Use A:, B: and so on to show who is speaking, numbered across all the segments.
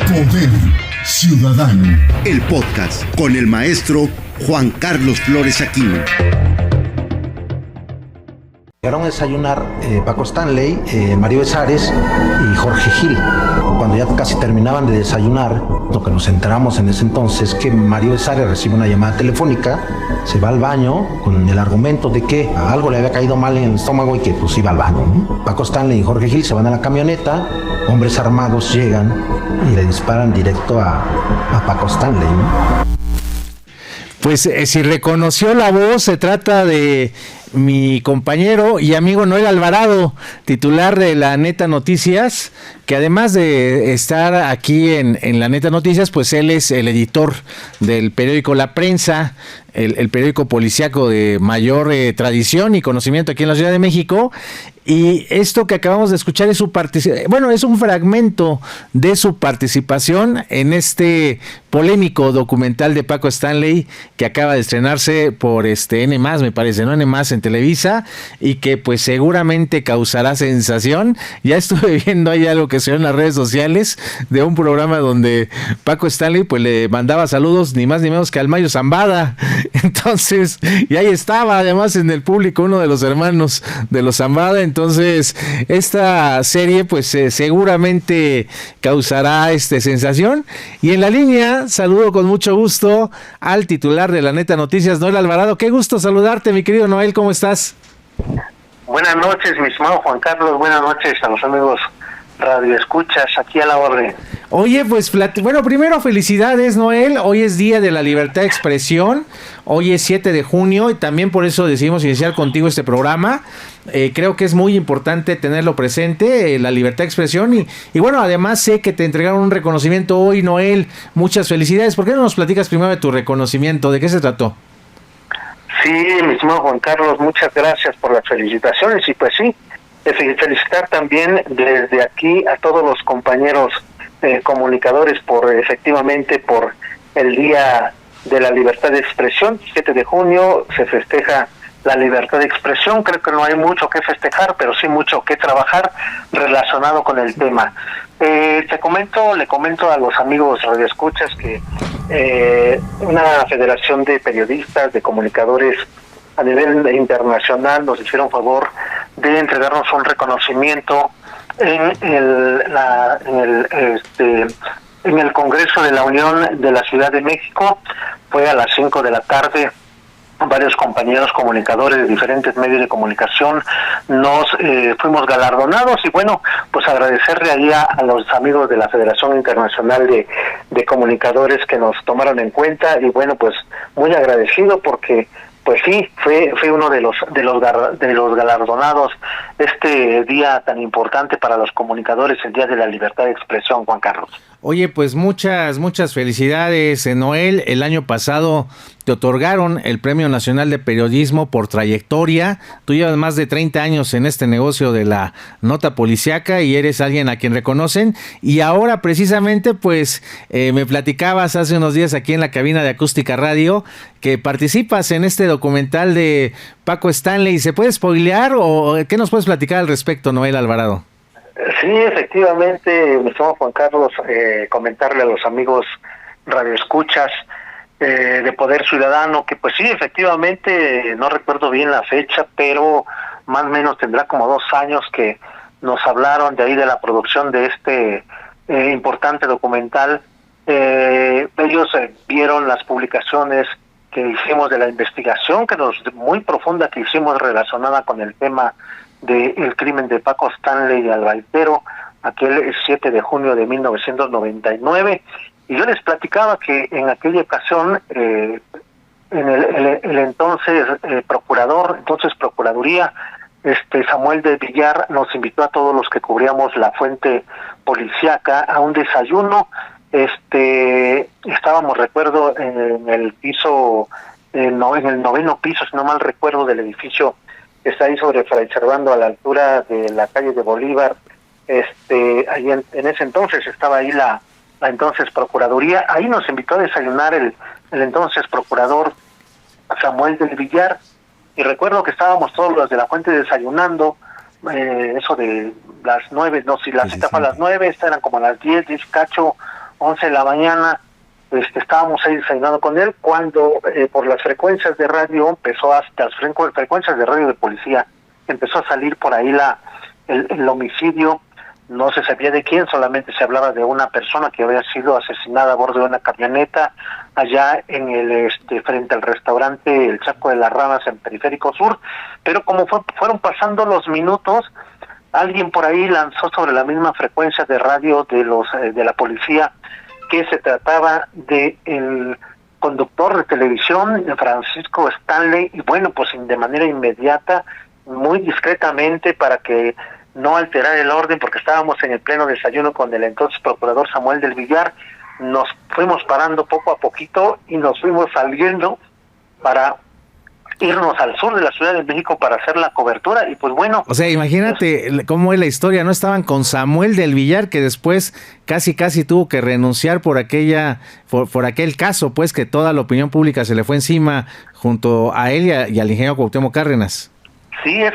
A: Poder Ciudadano.
B: El podcast con el maestro Juan Carlos Flores Aquino.
C: Llegaron a desayunar Paco Stanley, Mario Besares y Jorge Gil. Cuando ya casi terminaban de desayunar, lo que nos enteramos en ese entonces es que Mario Besares recibe una llamada telefónica, se va al baño con el argumento de que algo le había caído mal en el estómago y que pues iba al baño, ¿no? Paco Stanley y Jorge Gil se van a la camioneta, hombres armados llegan y le disparan directo a Paco Stanley, ¿no?
D: Pues si reconoció la voz, se trata de mi compañero y amigo Noel Alvarado, titular de La Neta Noticias, que además de estar aquí en La Neta Noticias, pues él es el editor del periódico La Prensa, el periódico policíaco de mayor tradición y conocimiento aquí en la Ciudad de México. Y esto que acabamos de escuchar es su es un fragmento de su participación en este polémico documental de Paco Stanley que acaba de estrenarse por N+, me parece, ¿no? N+ en Televisa, y que pues seguramente causará sensación. Ya estuve viendo ahí algo que se ve en las redes sociales de un programa donde Paco Stanley pues le mandaba saludos ni más ni menos que al Mayo Zambada. Entonces, y ahí estaba además en el público uno de los hermanos de los Zambada. Entonces, esta serie pues seguramente causará sensación. Y en la línea saludo con mucho gusto al titular de La Neta Noticias, Noel Alvarado. Qué gusto saludarte, mi querido Noel, ¿cómo estás?
E: Buenas noches, mi estimado Juan Carlos, buenas noches a los amigos Radio Escuchas, aquí a la orden.
D: Oye, pues, bueno, primero felicidades, Noel, hoy es Día de la Libertad de Expresión, hoy es 7 de junio y también por eso decidimos iniciar contigo este programa. Creo que es muy importante tenerlo presente, la libertad de expresión y bueno, además sé que te entregaron un reconocimiento hoy, Noel, muchas felicidades. ¿Por qué no nos platicas primero de tu reconocimiento? ¿De qué se trató?
E: Sí, mi estimado Juan Carlos, muchas gracias por las felicitaciones y pues sí, felicitar también desde aquí a todos los compañeros comunicadores por el Día de la Libertad de Expresión. 7 de junio se festeja la libertad de expresión. Creo que no hay mucho que festejar, pero sí mucho que trabajar relacionado con el tema. Le comento a los amigos radioescuchas que una federación de periodistas, de comunicadores a nivel internacional nos hicieron favor de entregarnos un reconocimiento en el Congreso de la Unión de la Ciudad de México. Fue a las 5 de la tarde. Varios compañeros comunicadores de diferentes medios de comunicación nos fuimos galardonados y bueno, pues agradecerle ahí a los amigos de la Federación Internacional de Comunicadores que nos tomaron en cuenta y bueno, pues muy agradecido porque pues sí, fue uno de los galardonados este día tan importante para los comunicadores, el Día de la Libertad de Expresión, Juan Carlos.
D: Oye, pues muchas felicidades, Noel. El año pasado te otorgaron el Premio Nacional de Periodismo por trayectoria. Tú llevas más de 30 años en este negocio de la nota policíaca y eres alguien a quien reconocen. Y ahora precisamente, pues, me platicabas hace unos días aquí en la cabina de Acústica Radio que participas en este documental de Paco Stanley. ¿Se puede spoilear o qué nos puedes platicar al respecto, Noel Alvarado?
E: Sí, efectivamente, mi estimado Juan Carlos, comentarle a los amigos radioescuchas de Poder Ciudadano que pues sí, efectivamente, no recuerdo bien la fecha, pero más o menos tendrá como 2 años que nos hablaron de ahí de la producción de este importante documental. Ellos vieron las publicaciones que hicimos de la investigación muy profunda que hicimos relacionada con el tema del crimen de Paco Stanley Albaitero, aquel 7 de junio de 1999, y yo les platicaba que en aquella ocasión el entonces Procuraduría, Samuel de Villar, nos invitó a todos los que cubríamos la fuente policíaca a un desayuno. Estábamos, recuerdo, en el piso, en el 9º piso, si no mal recuerdo, del edificio que está ahí sobre Fray Servando, a la altura de la calle de Bolívar. Ahí en ese entonces estaba ahí la entonces Procuraduría. Ahí nos invitó a desayunar el entonces Procurador Samuel del Villar, y recuerdo que estábamos todos los de la fuente desayunando, eso de las 9, no, si la cita fue a las 9, eran como a las 10 cacho, 11 de la mañana, estábamos ahí desayunando con él, cuando por las frecuencias de radio frecuencias de radio de policía, empezó a salir por ahí el homicidio. No se sabía de quién, solamente se hablaba de una persona que había sido asesinada a bordo de una camioneta allá en el frente al restaurante El Chaco de las Ramas en Periférico Sur, pero como fueron pasando los minutos, alguien por ahí lanzó sobre la misma frecuencia de radio de la policía que se trataba de el conductor de televisión, Francisco Stanley, y bueno, pues de manera inmediata, muy discretamente, para que no alterar el orden, porque estábamos en el pleno desayuno con el entonces procurador Samuel del Villar, nos fuimos parando poco a poquito y nos fuimos saliendo para irnos al sur de la Ciudad de México para hacer la cobertura. Y pues bueno,
D: o sea, imagínate cómo es la historia, ¿no? Estaban con Samuel del Villar, que después casi tuvo que renunciar por aquel caso, pues, que toda la opinión pública se le fue encima junto a él y al ingeniero Cuauhtémoc Cárdenas.
E: Sí, es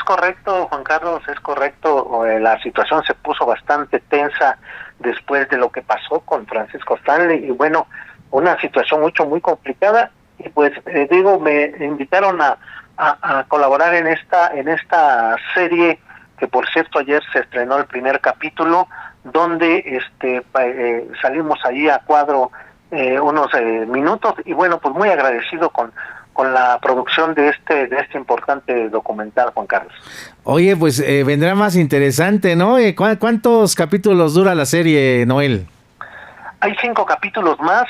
E: correcto, Juan Carlos, es correcto. La situación se puso bastante tensa después de lo que pasó con Francisco Stanley, y bueno, una situación muy complicada. Y pues me invitaron a colaborar en esta serie, que por cierto ayer se estrenó el primer capítulo, donde salimos ahí a cuadro unos minutos, y bueno, pues muy agradecido con la producción de este importante documental, Juan Carlos.
D: Oye, pues vendrá más interesante, ¿no? ¿Cuántos capítulos dura la serie, Noel?
E: Hay 5 capítulos más,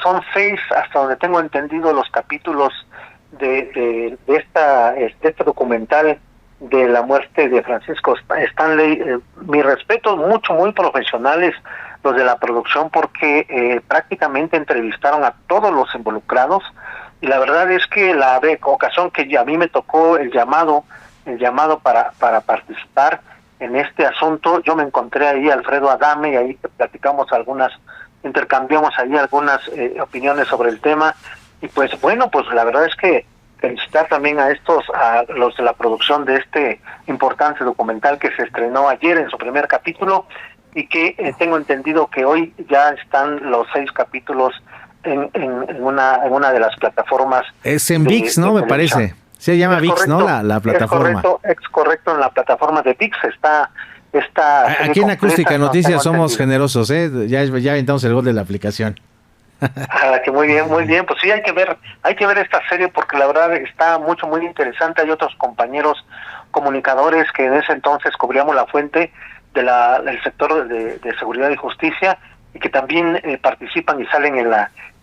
E: son 6, hasta donde tengo entendido, los capítulos de este documental de la muerte de Francisco Stanley. Mi respeto, muy profesionales los de la producción, porque prácticamente entrevistaron a todos los involucrados, y la verdad es que la ocasión que a mí me tocó el llamado para participar en este asunto, yo me encontré ahí a Alfredo Adame, y ahí intercambiamos ahí algunas opiniones sobre el tema. Y pues bueno, pues la verdad es que felicitar también a los de la producción de este importante documental que se estrenó ayer en su primer capítulo, y que tengo entendido que hoy ya están los 6 capítulos en una de las plataformas.
D: Es en ViX, ¿no? Me parece. Se llama ViX, ¿no? La plataforma.
E: Es correcto, en la plataforma de ViX está.
D: Aquí en Acústica Noticias somos generosos, ya aventamos el gol de la aplicación.
E: Que muy bien, pues sí, hay que ver esta serie, porque la verdad está muy interesante. Hay otros compañeros comunicadores que en ese entonces cubríamos la fuente del sector de seguridad y justicia, y que también participan y salen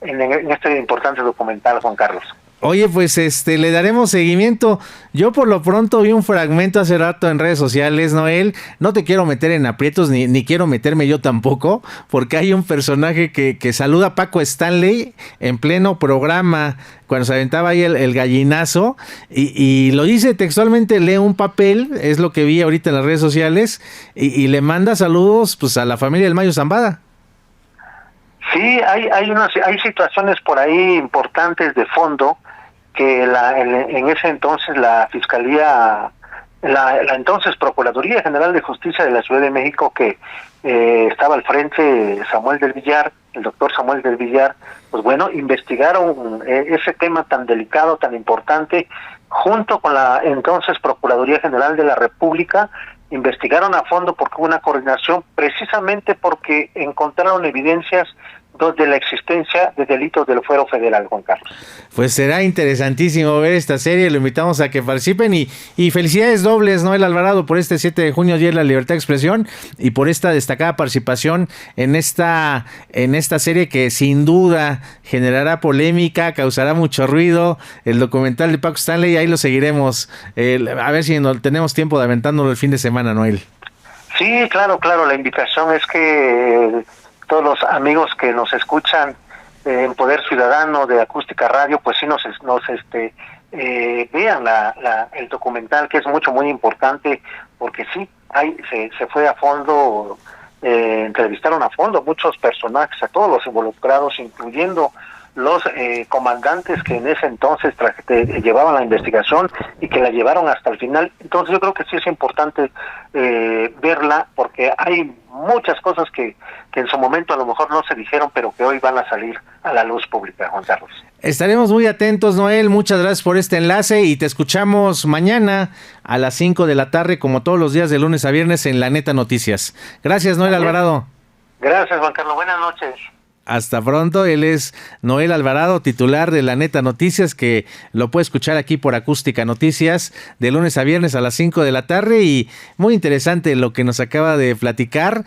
E: en este importante documental, Juan Carlos.
D: Oye, pues le daremos seguimiento. Yo por lo pronto vi un fragmento hace rato en redes sociales, Noel. No te quiero meter en aprietos, ni quiero meterme yo tampoco, porque hay un personaje que saluda a Paco Stanley en pleno programa, cuando se aventaba ahí el gallinazo, y lo dice textualmente, lee un papel, es lo que vi ahorita en las redes sociales, y le manda saludos pues a la familia del Mayo Zambada.
E: Sí, hay situaciones por ahí importantes de fondo, que en ese entonces la Fiscalía, la entonces Procuraduría General de Justicia de la Ciudad de México, que estaba al frente Samuel del Villar, el doctor Samuel del Villar, pues bueno, investigaron ese tema tan delicado, tan importante, junto con la entonces Procuraduría General de la República. Investigaron a fondo, porque hubo una coordinación, precisamente porque encontraron evidencias de la existencia de delitos del fuero federal, Juan Carlos.
D: Pues será interesantísimo ver esta serie, lo invitamos a que participen, y felicidades dobles, Noel Alvarado, por este 7 de junio, Día de la Libertad de Expresión, y por esta destacada participación en esta serie que sin duda generará polémica, causará mucho ruido, el documental de Paco Stanley. Ahí lo seguiremos, a ver si tenemos tiempo de aventándolo el fin de semana, Noel.
E: Sí, claro, la invitación es que todos los amigos que nos escuchan en Poder Ciudadano de Acústica Radio, pues sí nos vean el documental, que es muy importante, porque sí, se fue a fondo, entrevistaron a fondo muchos personajes, a todos los involucrados, incluyendo los comandantes que en ese entonces llevaban la investigación y que la llevaron hasta el final. Entonces yo creo que sí es importante verla, porque hay muchas cosas que en su momento a lo mejor no se dijeron, pero que hoy van a salir a la luz pública, Juan Carlos.
D: Estaremos muy atentos, Noel, muchas gracias por este enlace y te escuchamos mañana a las 5 de la tarde, como todos los días de lunes a viernes en La Neta Noticias. Gracias, Noel Alvarado.
E: Gracias, Juan Carlos, buenas noches.
D: Hasta pronto, él es Noel Alvarado, titular de La Neta Noticias, que lo puede escuchar aquí por Acústica Noticias de lunes a viernes a las 5 de la tarde, y muy interesante lo que nos acaba de platicar.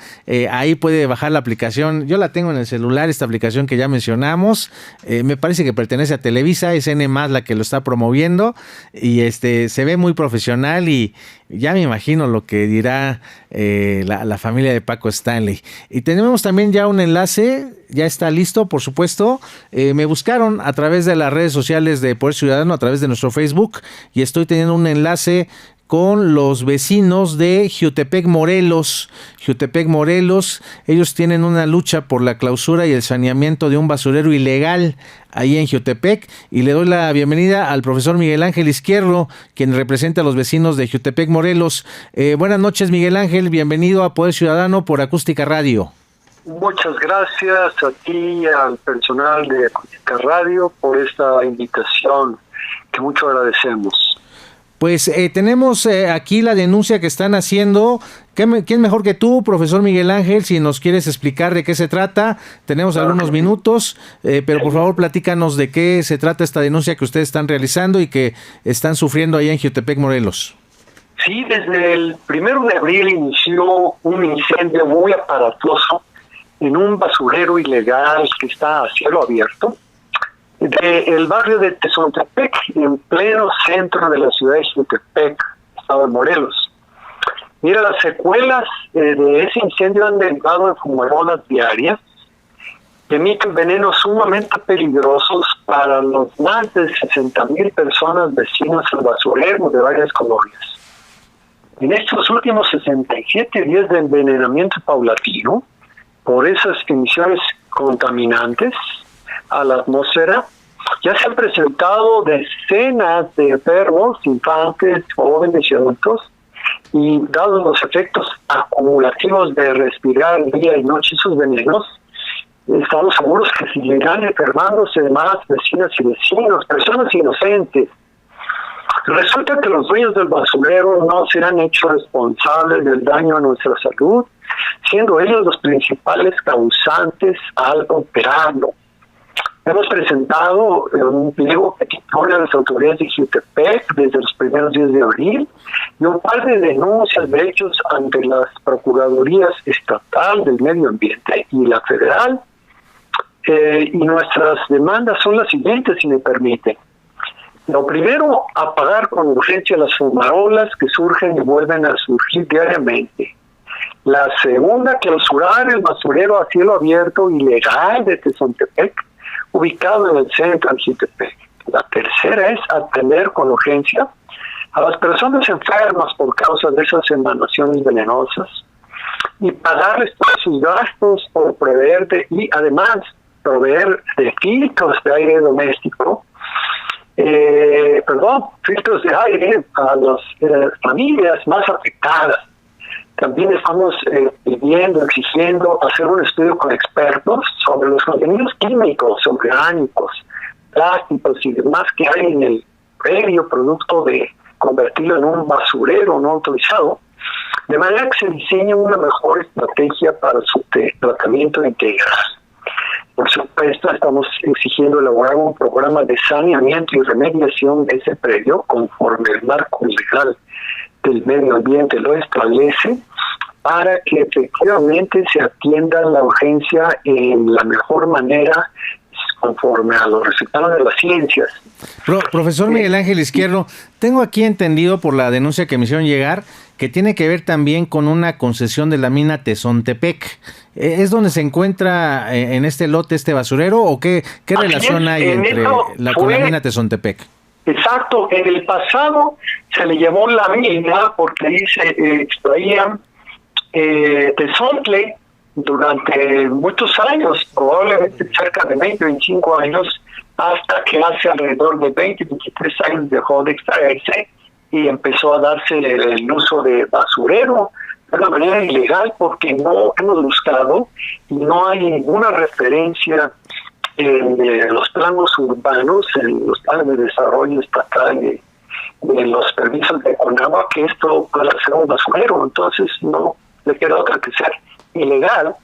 D: Ahí puede bajar la aplicación, yo la tengo en el celular, esta aplicación que ya mencionamos, me parece que pertenece a Televisa, es N+ la que lo está promoviendo, y se ve muy profesional, y ya me imagino lo que dirá la familia de Paco Stanley. Y tenemos también ya un enlace, ya está listo, por supuesto. Me buscaron a través de las redes sociales de Poder Ciudadano, a través de nuestro Facebook, y estoy teniendo un enlace con los vecinos de Jiutepec, Morelos. Jiutepec, Morelos, ellos tienen una lucha por la clausura y el saneamiento de un basurero ilegal ahí en Jiutepec, y le doy la bienvenida al profesor Miguel Ángel Izquierdo, quien representa a los vecinos de Jiutepec, Morelos. Buenas noches, Miguel Ángel, bienvenido a Poder Ciudadano por Acústica Radio.
F: Muchas gracias a ti y al personal de Acústica Radio por esta invitación, que mucho agradecemos.
D: Pues tenemos aquí la denuncia que están haciendo. ¿Quién mejor que tú, profesor Miguel Ángel, si nos quieres explicar de qué se trata? Tenemos algunos minutos, pero por favor platícanos de qué se trata esta denuncia que ustedes están realizando y que están sufriendo allá en Jiutepec, Morelos.
F: Sí, desde el 1 de abril inició un incendio muy aparatoso en un basurero ilegal que está a cielo abierto, del barrio de Tezontepec, en pleno centro de la ciudad de Jiutepec, estado de Morelos. Mira, las secuelas de ese incendio han derivado en fumarolas diarias que emiten venenos sumamente peligrosos para los más de 60,000 personas vecinas al basurero de varias colonias. En estos últimos 67 días de envenenamiento paulatino por esas emisiones contaminantes a la atmósfera, ya se han presentado decenas de enfermos, infantes, jóvenes y adultos, y dados los efectos acumulativos de respirar día y noche esos venenos, estamos seguros que seguirán enfermándose más vecinas y vecinos, personas inocentes. Resulta que los dueños del basurero no serán hechos responsables del daño a nuestra salud, siendo ellos los principales causantes al operarlo. Hemos presentado un pliego petitorio a las autoridades de Jiutepec desde los primeros días de abril y un par de denuncias de hechos ante las Procuradurías Estatal del Medio Ambiente y la Federal. Y nuestras demandas son las siguientes, si me permiten. Lo primero, apagar con urgencia las fumarolas que surgen y vuelven a surgir diariamente. La segunda, clausurar el basurero a cielo abierto ilegal de Tezontepec, ubicado en el centro de Jiutepec. La tercera es atender con urgencia a las personas enfermas por causa de esas emanaciones venenosas y pagarles todos sus gastos por proveer y además proveer de filtros de aire doméstico, filtros de aire a las familias más afectadas. También estamos pidiendo, exigiendo hacer un estudio con expertos sobre los contenidos químicos, orgánicos, plásticos y demás que hay en el previo producto de convertirlo en un basurero no autorizado, de manera que se diseñe una mejor estrategia para su tratamiento integral. Por supuesto, estamos exigiendo elaborar un programa de saneamiento y remediación de ese predio conforme el marco legal del medio ambiente lo establece, para que efectivamente se atienda la urgencia en la mejor manera conforme a los resultados de las ciencias.
D: Profesor Miguel Ángel Izquierdo, tengo aquí entendido por la denuncia que me hicieron llegar que tiene que ver también con una concesión de la mina Tezontepec. ¿Es donde se encuentra en este lote este basurero o qué relación hay entre con la mina Tezontepec?
F: Exacto, en el pasado se le llamó la mina porque ahí se extraían tezontle durante muchos años, probablemente cerca de 20, 25 años, hasta que hace alrededor de 20, 23 años dejó de extraerse y empezó a darse el uso de basurero de una manera ilegal, porque no hemos buscado y no hay ninguna referencia en los planos urbanos, en los planes de desarrollo estatal, en los permisos de Conagua, que esto pueda ser un basurero. Entonces no le queda otra que ser ilegal.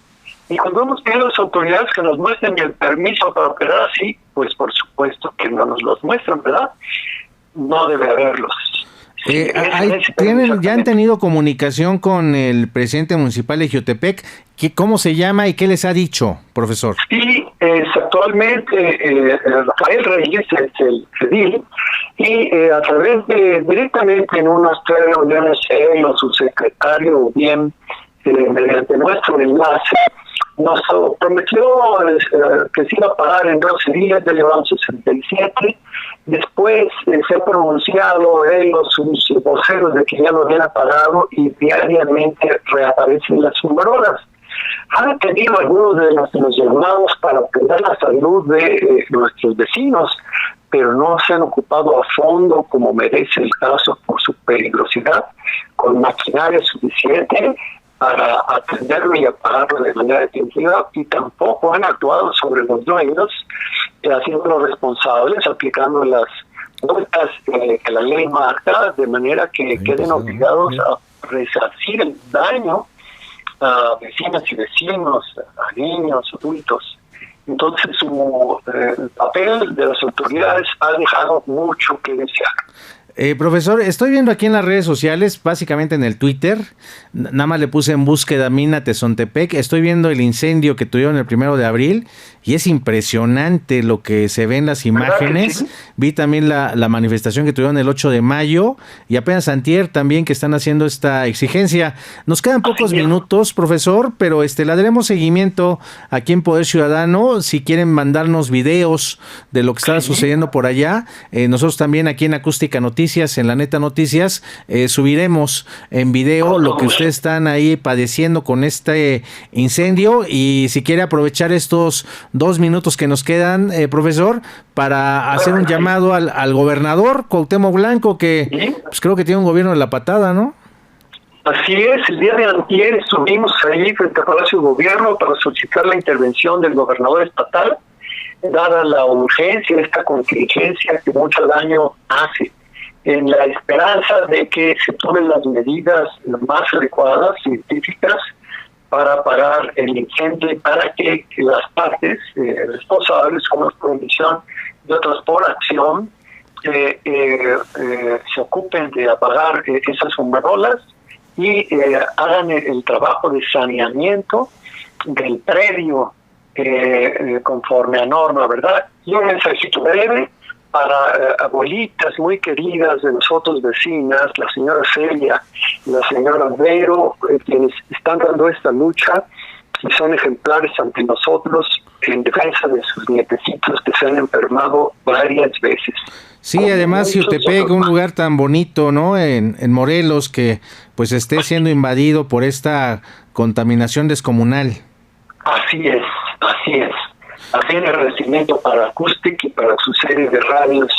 F: Y cuando hemos pedido a las autoridades que nos muestren el permiso para operar así, pues por supuesto que no nos los muestran, ¿verdad? No debe haberlos.
D: ¿Ya han tenido comunicación con el presidente municipal de Jiotepec? ¿Cómo se llama y qué les ha dicho, profesor?
F: Sí, actualmente Rafael Reyes es el edil, y a través de directamente en unas 3 reuniones él o su secretario, o bien mediante nuestro enlace, nos prometió que se iba a pagar en 12 días, ya llevamos 67. Después se ha pronunciado él o sus voceros de que ya lo habían pagado, y diariamente reaparecen las fumarolas. Han tenido algunos de los llamados para cuidar la salud de nuestros vecinos, pero no se han ocupado a fondo, como merece el caso, por su peligrosidad, con maquinaria suficiente para atenderlo y apagarlo de manera definitiva, y tampoco han actuado sobre los dueños, haciéndolos responsables, aplicando las multas que la ley marca, de manera que queden obligados a resarcir el daño a vecinas y vecinos, a niños, adultos. Entonces su papel de las autoridades ha dejado mucho que desear.
D: Profesor, estoy viendo aquí en las redes sociales, básicamente en el Twitter, nada más le puse en búsqueda Mina Tezontepec, estoy viendo el incendio que tuvieron el 1 de abril y es impresionante lo que se ve en las imágenes. Sí. Vi también la manifestación que tuvieron el 8 de mayo y apenas antier también, que están haciendo esta exigencia. Nos quedan pocos minutos, profesor, pero le daremos seguimiento aquí en Poder Ciudadano. Si quieren mandarnos videos de lo que está sucediendo por allá, nosotros también aquí en Acústica Noticias, en La Neta Noticias, subiremos en video lo que ustedes están ahí padeciendo con este incendio. Y si quiere aprovechar estos 2 minutos que nos quedan, profesor, para hacer un llamado al gobernador Cuauhtémoc Blanco, que pues creo que tiene un gobierno de la patada, ¿no?
F: Así es, el día de antier estuvimos ahí frente al Palacio de Gobierno para solicitar la intervención del gobernador estatal, dada la urgencia de esta contingencia que mucho daño hace, en la esperanza de que se tomen las medidas más adecuadas, científicas, para parar el incendio y para que las partes responsables, como es Provisión y otras por acción, se ocupen de apagar esas fumarolas y hagan el trabajo de saneamiento del predio conforme a norma, ¿verdad? Y un mensajito breve para abuelitas muy queridas de nosotros vecinas, la señora Celia y la señora Vero, quienes están dando esta lucha y son ejemplares ante nosotros en defensa de sus nietecitos que se han enfermado varias veces.
D: Sí, además Jiotepec, un lugar tan bonito, ¿no? En Morelos, que pues esté siendo invadido por esta contaminación descomunal.
F: Así es, así es. También agradecimiento para Acústica y para su serie de radios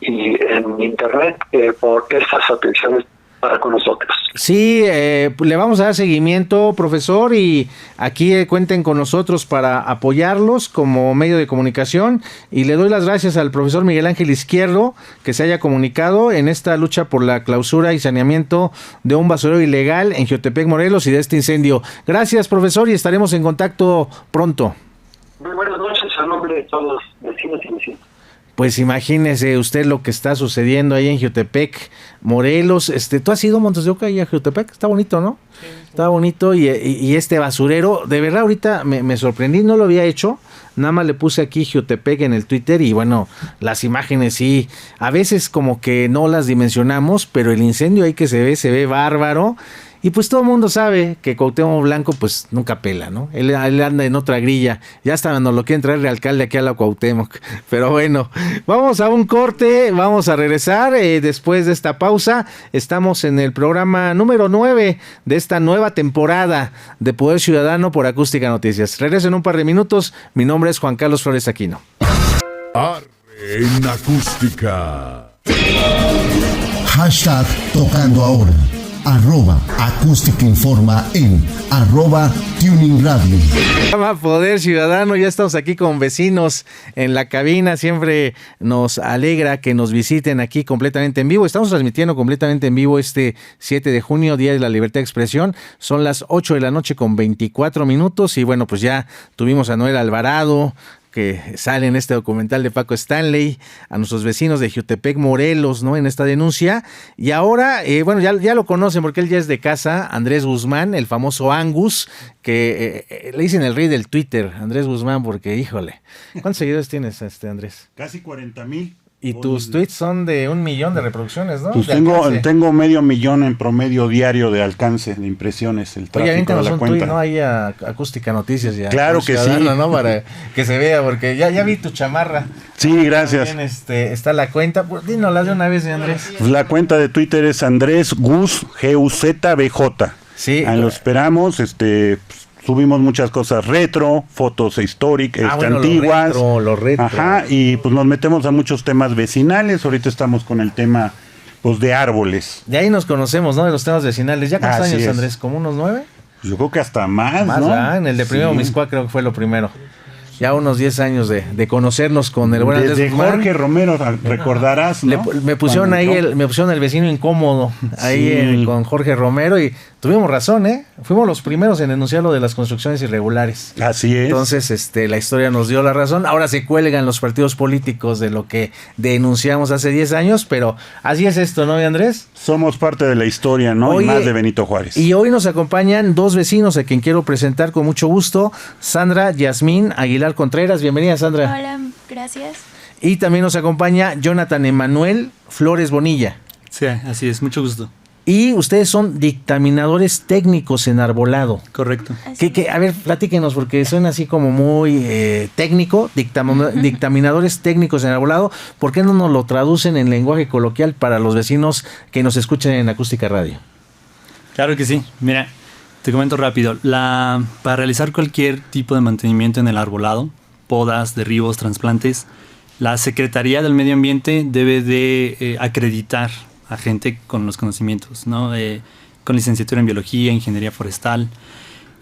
F: y en internet por estas atenciones para con nosotros.
D: Sí, le vamos a dar seguimiento, profesor, y aquí cuenten con nosotros para apoyarlos como medio de comunicación, y le doy las gracias al profesor Miguel Ángel Izquierdo que se haya comunicado en esta lucha por la clausura y saneamiento de un basurero ilegal en Jiotepec, Morelos, y de este incendio. Gracias, profesor, y estaremos en contacto pronto.
F: Muy buenas noches a nombre de todos los vecinos y vecinos.
D: Pues imagínese usted lo que está sucediendo ahí en Jiotepec, Morelos. ¿Tú has ido a Montes de Oca y a Jiotepec? Está bonito, ¿no? Sí. Está bonito y este basurero, de verdad ahorita me sorprendí, no lo había hecho, nada más le puse aquí Jiotepec en el Twitter y bueno, las imágenes sí, a veces como que no las dimensionamos, pero el incendio ahí que se ve bárbaro. Y pues todo el mundo sabe que Cuauhtémoc Blanco pues nunca pela, ¿no? Él anda en otra grilla. Ya hasta nos lo quieren traer de alcalde aquí a la Cuauhtémoc. Pero bueno, vamos a un corte, vamos a regresar después de esta pausa. Estamos en el programa número 9 de esta nueva temporada de Poder Ciudadano por Acústica Noticias. Regreso en un par de minutos. Mi nombre es Juan Carlos Flores Aquino.
A: Arre en Acústica. Hashtag Tocando Ahora. @Acústica Informa en @Tuning Radio.
D: Poder Ciudadano, ya estamos aquí con vecinos en la cabina. Siempre nos alegra que nos visiten aquí completamente en vivo. Estamos transmitiendo completamente en vivo este 7 de junio, Día de la Libertad de Expresión. Son las 8 de la noche con 24 minutos. Y bueno, pues ya tuvimos a Noel Alvarado, que sale en este documental de Paco Stanley, a nuestros vecinos de Jiutepec, Morelos, ¿no? En esta denuncia. Y ahora, bueno, ya lo conocen porque él ya es de casa, Andrés Guzmán, el famoso Angus, que le dicen el rey del Twitter, Andrés Guzmán, porque, híjole, ¿cuántos seguidores tienes, Andrés?
G: Casi 40,000.
D: Y tus tweets son de 1 millón de reproducciones, ¿no?
G: Pues tengo 500,000 en promedio diario de alcance de impresiones, el tráfico de la cuenta.
D: ¿No? Ahí a Acústica Noticias ya.
G: Claro que sí.
D: ¿No? Para que se vea, porque ya vi tu chamarra.
G: Sí, gracias.
D: También está la cuenta. Dínosla de una vez, Andrés.
G: Pues la cuenta de Twitter es Andrés Guz, GUZBJ.
D: Sí.
G: Ahí lo esperamos, subimos muchas cosas retro, fotos históricas, antiguas.
D: Lo retro.
G: Ajá, y pues nos metemos a muchos temas vecinales. Ahorita estamos con el tema pues de árboles.
D: De ahí nos conocemos, ¿no? De los temas vecinales. ¿Ya cuántos años,
G: es.
D: Andrés? ¿Como unos 9?
G: Yo creo que hasta más, ¿no?
D: ¿Verdad? En el de Primero Miscuá creo que fue lo primero. Ya unos 10 años de conocernos con el buen Andrés Guzmán.
G: Jorge Romero, recordarás, ¿no?
D: Me pusieron ahí el vecino incómodo ahí con Jorge Romero y tuvimos razón, ¿eh? Fuimos los primeros en denunciar lo de las construcciones irregulares.
G: Así es.
D: Entonces, la historia nos dio la razón. Ahora se cuelgan los partidos políticos de lo que denunciamos hace 10 años, pero así es esto, ¿no, Andrés?
G: Somos parte de la historia, ¿no?
D: Oye,
G: y más de Benito Juárez.
D: Y hoy nos acompañan dos vecinos a quien quiero presentar con mucho gusto. Sandra Yasmín Aguilar Contreras. Bienvenida, Sandra.
H: Hola, gracias.
D: Y también nos acompaña Jonathan Emanuel Flores Bonilla.
I: Sí, así es, mucho gusto.
D: Y ustedes son dictaminadores técnicos en arbolado.
I: Correcto.
D: A ver, platíquenos, porque suena así como muy técnico, dictaminadores técnicos en arbolado. ¿Por qué no nos lo traducen en lenguaje coloquial para los vecinos que nos escuchan en Acústica Radio?
I: Claro que sí. Mira, te comento rápido. Para realizar cualquier tipo de mantenimiento en el arbolado, podas, derribos, trasplantes, la Secretaría del Medio Ambiente debe de acreditar a gente con los conocimientos, ¿no? Con licenciatura en biología, ingeniería forestal,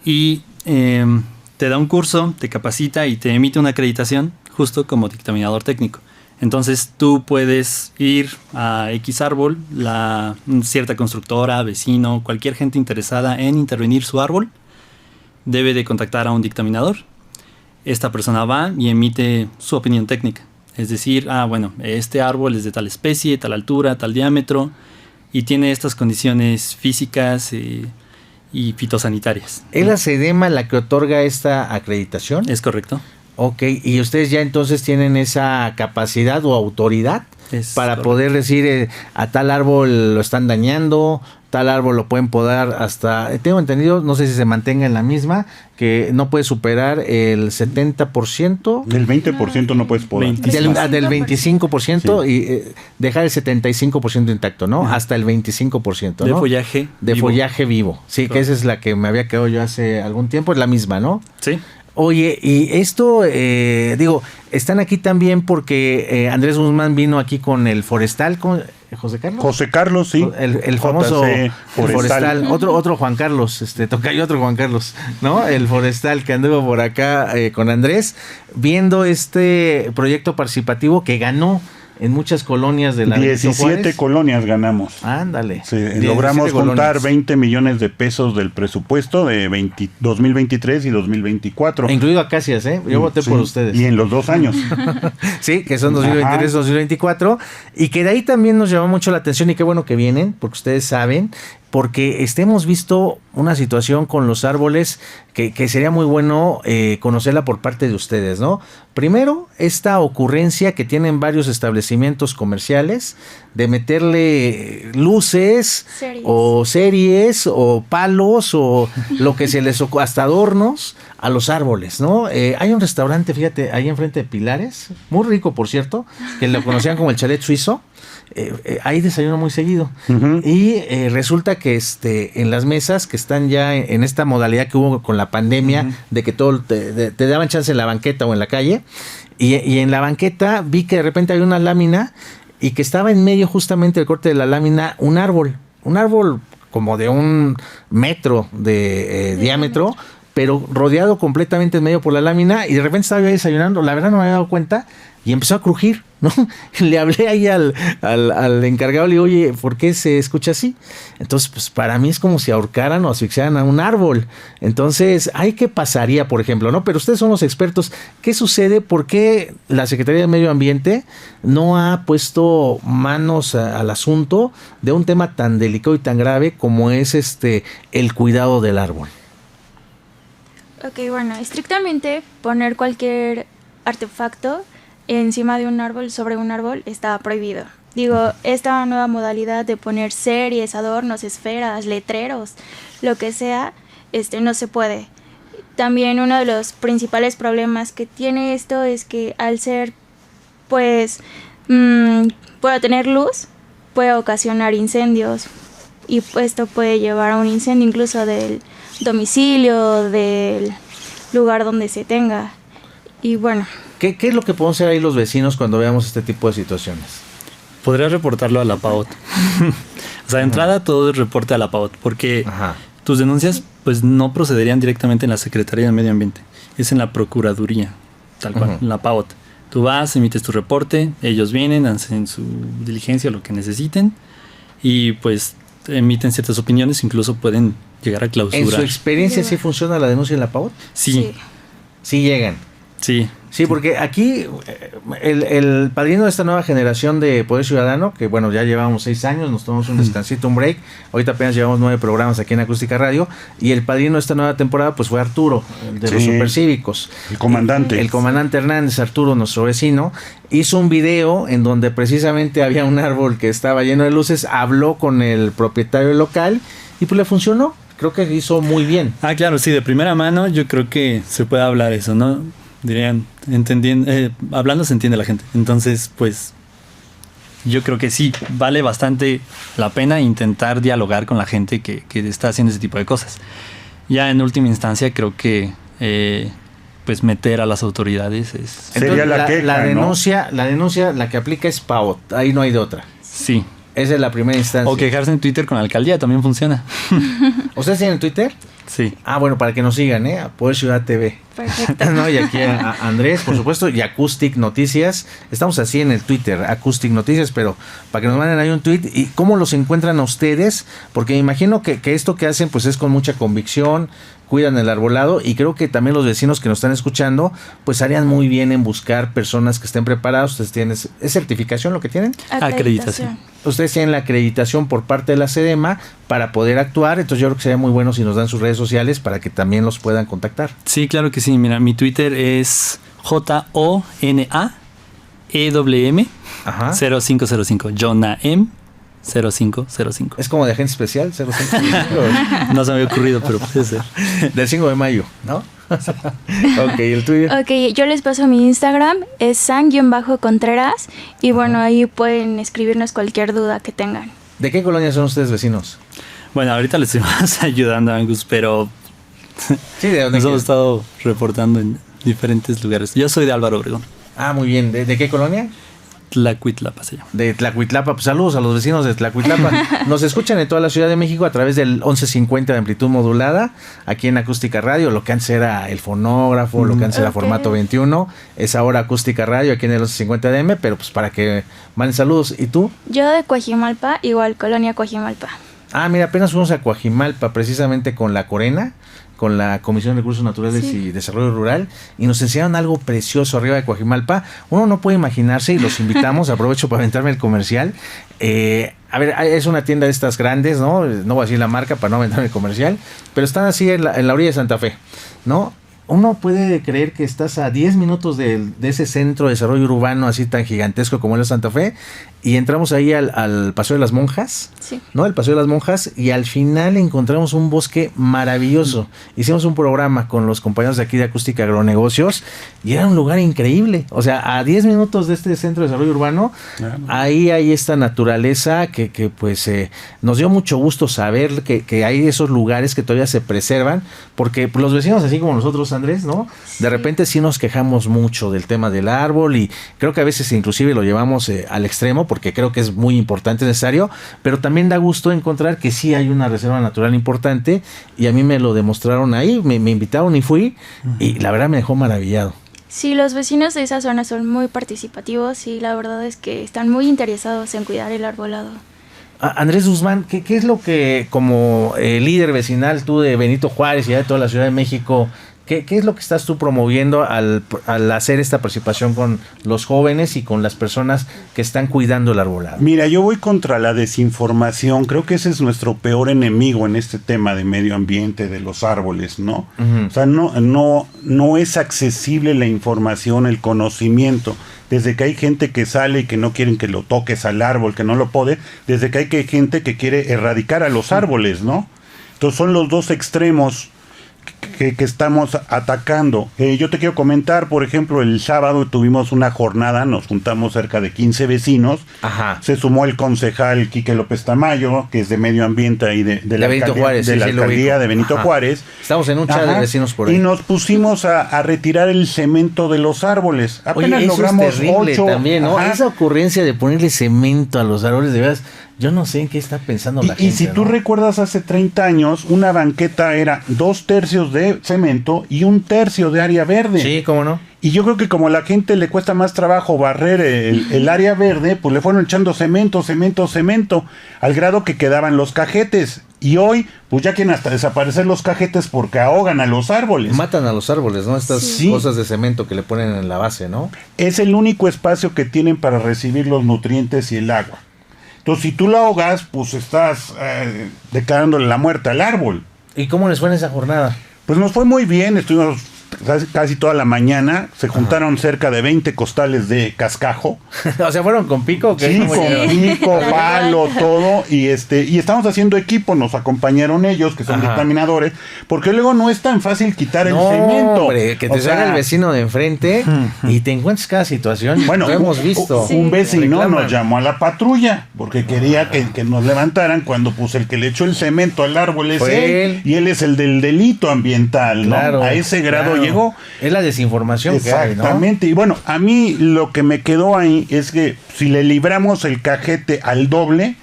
I: y te da un curso, te capacita y te emite una acreditación justo como dictaminador técnico. Entonces tú puedes ir a X árbol, cierta constructora, vecino, cualquier gente interesada en intervenir su árbol, debe de contactar a un dictaminador. Esta persona va y emite su opinión técnica. Es decir, este árbol es de tal especie, tal altura, tal diámetro y tiene estas condiciones físicas y fitosanitarias.
D: ¿Es la SEDEMA la que otorga esta acreditación?
I: Es correcto.
D: Ok, y ustedes ya entonces tienen esa capacidad o autoridad para poder decir a tal árbol lo están dañando, tal árbol lo pueden podar hasta, tengo entendido, no sé si se mantenga en la misma, que no puede superar el 70%.
G: Del 20% no puedes podar.
D: Del 25% sí. Y dejar el 75% intacto, ¿no?
I: Ajá.
D: Hasta el 25%, ¿no?
I: De follaje
D: vivo. Follaje vivo. Sí, correcto. Que esa es la que me había quedado yo hace algún tiempo, es la misma, ¿no?
I: Sí.
D: Oye, y esto, están aquí también porque Andrés Guzmán vino aquí con el forestal, ¿con José Carlos?
G: José Carlos, sí.
D: El famoso forestal. Otro Juan Carlos, tocayo otro Juan Carlos, ¿no? El forestal que anduvo por acá con Andrés, viendo este proyecto participativo que ganó en muchas colonias de la
G: 17 colonias ganamos.
D: Ándale.
G: Sí, logramos juntar 20 millones de pesos del presupuesto de 2023 y 2024.
D: Incluido Acacias, ¿eh? Yo voté por ustedes.
G: Y en los 2 años.
D: Sí, que son 2023 y 2024. Y que de ahí también nos llamó mucho la atención y qué bueno que vienen, porque ustedes saben porque hemos visto una situación con los árboles que sería muy bueno conocerla por parte de ustedes, ¿no? Primero, esta ocurrencia que tienen varios establecimientos comerciales de meterle luces o series o palos o lo que se les ocurra, hasta adornos a los árboles, ¿no? Hay un restaurante, fíjate, ahí enfrente de Pilares, muy rico, por cierto, que lo conocían como el Chalet Suizo. Ahí desayuno muy seguido. Uh-huh. Y resulta que en las mesas que están ya en esta modalidad que hubo con la pandemia, uh-huh, de que todo te daban chance en la banqueta o en la calle, y en la banqueta vi que de repente había una lámina y que estaba en medio justamente del corte de la lámina un árbol como de 1 metro de diámetro, pero rodeado completamente en medio por la lámina, y de repente estaba yo desayunando, la verdad no me había dado cuenta, y empezó a crujir, ¿no? Le hablé ahí al encargado, le digo, oye, ¿por qué se escucha así? Entonces, pues para mí es como si ahorcaran o asfixiaran a un árbol. Entonces, ¿qué pasaría, por ejemplo, no? Pero ustedes son los expertos. ¿Qué sucede? ¿Por qué la Secretaría de Medio Ambiente no ha puesto manos al asunto de un tema tan delicado y tan grave como es el cuidado del árbol?
H: Ok, bueno, estrictamente poner cualquier artefacto encima de un árbol, sobre un árbol, está prohibido. Digo, esta nueva modalidad de poner series, adornos, esferas, letreros, lo que sea, no se puede. También uno de los principales problemas que tiene esto es que al ser, pues, puede tener luz, puede ocasionar incendios, y esto puede llevar a un incendio incluso del domicilio, del lugar donde se tenga. Y bueno,
D: ¿Qué es lo que podemos hacer ahí los vecinos cuando veamos este tipo de situaciones?
I: Podrías reportarlo a la PAOT. O sea, de entrada todo es reporte a la PAOT, porque tus denuncias pues no procederían directamente en la Secretaría de Medio Ambiente, es en la Procuraduría, tal cual, en la PAOT. Tú vas, emites tu reporte, ellos vienen, hacen su diligencia, lo que necesiten, y pues emiten ciertas opiniones, incluso pueden llegar a clausurar.
D: ¿En su experiencia sí funciona la denuncia en la PAOT?
I: Sí.
D: Sí llegan.
I: Sí.
D: Sí, porque aquí el padrino de esta nueva generación de Poder Ciudadano, que bueno, ya llevamos 6 años, nos tomamos un descansito, un break, ahorita apenas llevamos 9 programas aquí en Acústica Radio, y el padrino de esta nueva temporada pues fue Arturo, de los Supercívicos.
G: El comandante.
D: El comandante Hernández, Arturo, nuestro vecino, hizo un video en donde precisamente había un árbol que estaba lleno de luces, habló con el propietario del local y pues le funcionó. Creo que hizo muy bien.
I: Ah, claro, sí, de primera mano yo creo que se puede hablar eso, ¿no? Dirían, hablando se entiende la gente. Entonces, pues, yo creo que sí, vale bastante la pena intentar dialogar con la gente que está haciendo ese tipo de cosas. Ya en última instancia, creo que, pues, meter a las autoridades es...
D: Sería la queja, la denuncia, ¿no? La denuncia, la que aplica es PAOT, ahí no hay de otra.
I: Sí.
D: Esa es la primera instancia.
I: O quejarse en Twitter con la alcaldía, también funciona.
D: ¿Ustedes tienen Twitter?
I: Sí.
D: Ah, bueno, para que nos sigan, a Poder Ciudad TV.
H: Perfecto.
D: No, y aquí a Andrés, por supuesto, y Acoustic Noticias. Estamos así en el Twitter, Acoustic Noticias, pero para que nos manden ahí un tweet. ¿Y cómo los encuentran a ustedes? Porque me imagino que esto que hacen pues es con mucha convicción, cuidan el arbolado, y creo que también los vecinos que nos están escuchando pues harían muy bien en buscar personas que estén preparadas. Ustedes tienen, ¿es certificación lo que tienen?
I: Acreditación.
D: Ustedes tienen la acreditación por parte de la SEDEMA para poder actuar, entonces yo creo que sería muy bueno si nos dan sus redes sociales para que también los puedan contactar.
I: Sí, claro que sí. Mira, mi Twitter es JONAEWM 0505. JONAEM 0505.
D: Es como de agente especial, 0505.
I: No se me había ocurrido, pero puede ser.
D: Del 5 de mayo, ¿no? Ok, ¿el tuyo?
H: Ok, yo les paso mi Instagram, es san-contreras, y bueno, ahí pueden escribirnos cualquier duda que tengan.
D: ¿De qué colonia son ustedes vecinos?
I: Bueno, ahorita les estuvimos ayudando, Angus, pero
D: sí, ¿de dónde
I: nos hemos estado reportando en diferentes lugares. Yo soy de Álvaro Obregón.
D: Ah, muy bien. ¿De qué colonia?
I: Tlacuitlapa se llama.
D: De Tlacuitlapa, pues saludos a los vecinos de Tlacuitlapa. Nos escuchan en toda la Ciudad de México a través del 1150 de amplitud modulada, aquí en Acústica Radio. Lo que antes era el fonógrafo, lo que antes era formato 21, es ahora Acústica Radio aquí en el 1150 DM, pero pues para que manden saludos. ¿Y tú?
H: Yo de Coajimalpa, igual, colonia Coajimalpa.
D: Ah, mira, apenas fuimos a Coajimalpa, precisamente con la Corena, con la Comisión de Recursos Naturales y Desarrollo Rural y nos enseñaron algo precioso arriba de Coajimalpa. Uno no puede imaginarse y los invitamos, aprovecho para aventarme el comercial. A ver, es una tienda de estas grandes, ¿no? No voy a decir la marca para no aventarme el comercial, pero están así en la orilla de Santa Fe, ¿no? Uno puede creer que estás a 10 minutos de ese centro de desarrollo urbano así tan gigantesco como es Santa Fe y entramos ahí al Paseo de las Monjas, ¿no? El Paseo de las Monjas y al final encontramos un bosque maravilloso. Hicimos un programa con los compañeros de aquí de Acústica Agronegocios y era un lugar increíble. O sea, a 10 minutos de este centro de desarrollo urbano, ahí hay esta naturaleza que pues nos dio mucho gusto saber que hay esos lugares que todavía se preservan, porque los vecinos así como nosotros, Andrés, ¿no? De repente sí nos quejamos mucho del tema del árbol y creo que a veces inclusive lo llevamos al extremo porque creo que es muy importante, necesario, pero también da gusto encontrar que sí hay una reserva natural importante y a mí me lo demostraron ahí, me invitaron y fui y la verdad me dejó maravillado.
H: Sí, los vecinos de esa zona son muy participativos y la verdad es que están muy interesados en cuidar el arbolado.
D: Andrés Guzmán, ¿qué es lo que como líder vecinal tú de Benito Juárez y ya de toda la Ciudad de México, ¿qué es lo que estás tú promoviendo al hacer esta participación con los jóvenes y con las personas que están cuidando el arbolado?
G: Mira, yo voy contra la desinformación. Creo que ese es nuestro peor enemigo en este tema de medio ambiente, de los árboles, ¿no? O sea, no es accesible la información, el conocimiento. Desde que hay gente que sale y que no quieren que lo toques al árbol, que no lo pode, desde que hay gente que quiere erradicar a los árboles, ¿no? Entonces son los dos extremos que estamos atacando. Yo te quiero comentar, por ejemplo, el sábado tuvimos una jornada, nos juntamos cerca de 15 vecinos. Se sumó el concejal Quique López Tamayo, que es de medio ambiente ahí de la
D: Benito Juárez,
G: de la alcaldía de Benito Juárez.
D: Estamos en un chat de vecinos por ahí.
G: Y nos pusimos a retirar el cemento de los árboles. Apenas
D: Oye, eso
G: logramos
D: es terrible
G: 8.
D: también, ¿no? Esa ocurrencia de ponerle cemento a los árboles, de verdad, yo no sé en qué está pensando la gente.
G: Y si tú recuerdas, hace 30 años, una banqueta era 2/3 de cemento y 1/3 de área verde.
D: Sí, ¿cómo no?
G: Y yo creo que como a la gente le cuesta más trabajo barrer el área verde, pues le fueron echando cemento, al grado que quedaban los cajetes. Y hoy, pues ya quieren hasta desaparecer los cajetes porque ahogan a los árboles.
D: Matan a los árboles, ¿no? Estas cosas de cemento que le ponen en la base, ¿no?
G: Es el único espacio que tienen para recibir los nutrientes y el agua. Entonces, si tú la ahogas, pues estás declarándole la muerte al árbol.
D: ¿Y cómo les fue en esa jornada?
G: Pues nos fue muy bien, estuvimos casi toda la mañana, se juntaron cerca de 20 costales de cascajo.
D: O sea, ¿fueron con pico?
G: Sí, con pico, palo, todo, y estamos haciendo equipo, nos acompañaron ellos, que son dictaminadores, porque luego no es tan fácil quitar el cemento.
D: Hombre, que te salga el vecino de enfrente y te encuentres cada situación.
G: Bueno,
D: lo hemos visto.
G: Un vecino nos llamó a la patrulla, porque quería que nos levantaran cuando pues el que le echó el cemento al árbol es él, y él es el del delito ambiental, ¿no? A ese grado llegó.
D: Es la desinformación que hay, ¿no?
G: Exactamente. Y bueno, a mí lo que me quedó ahí es que si le libramos el cajete al doble,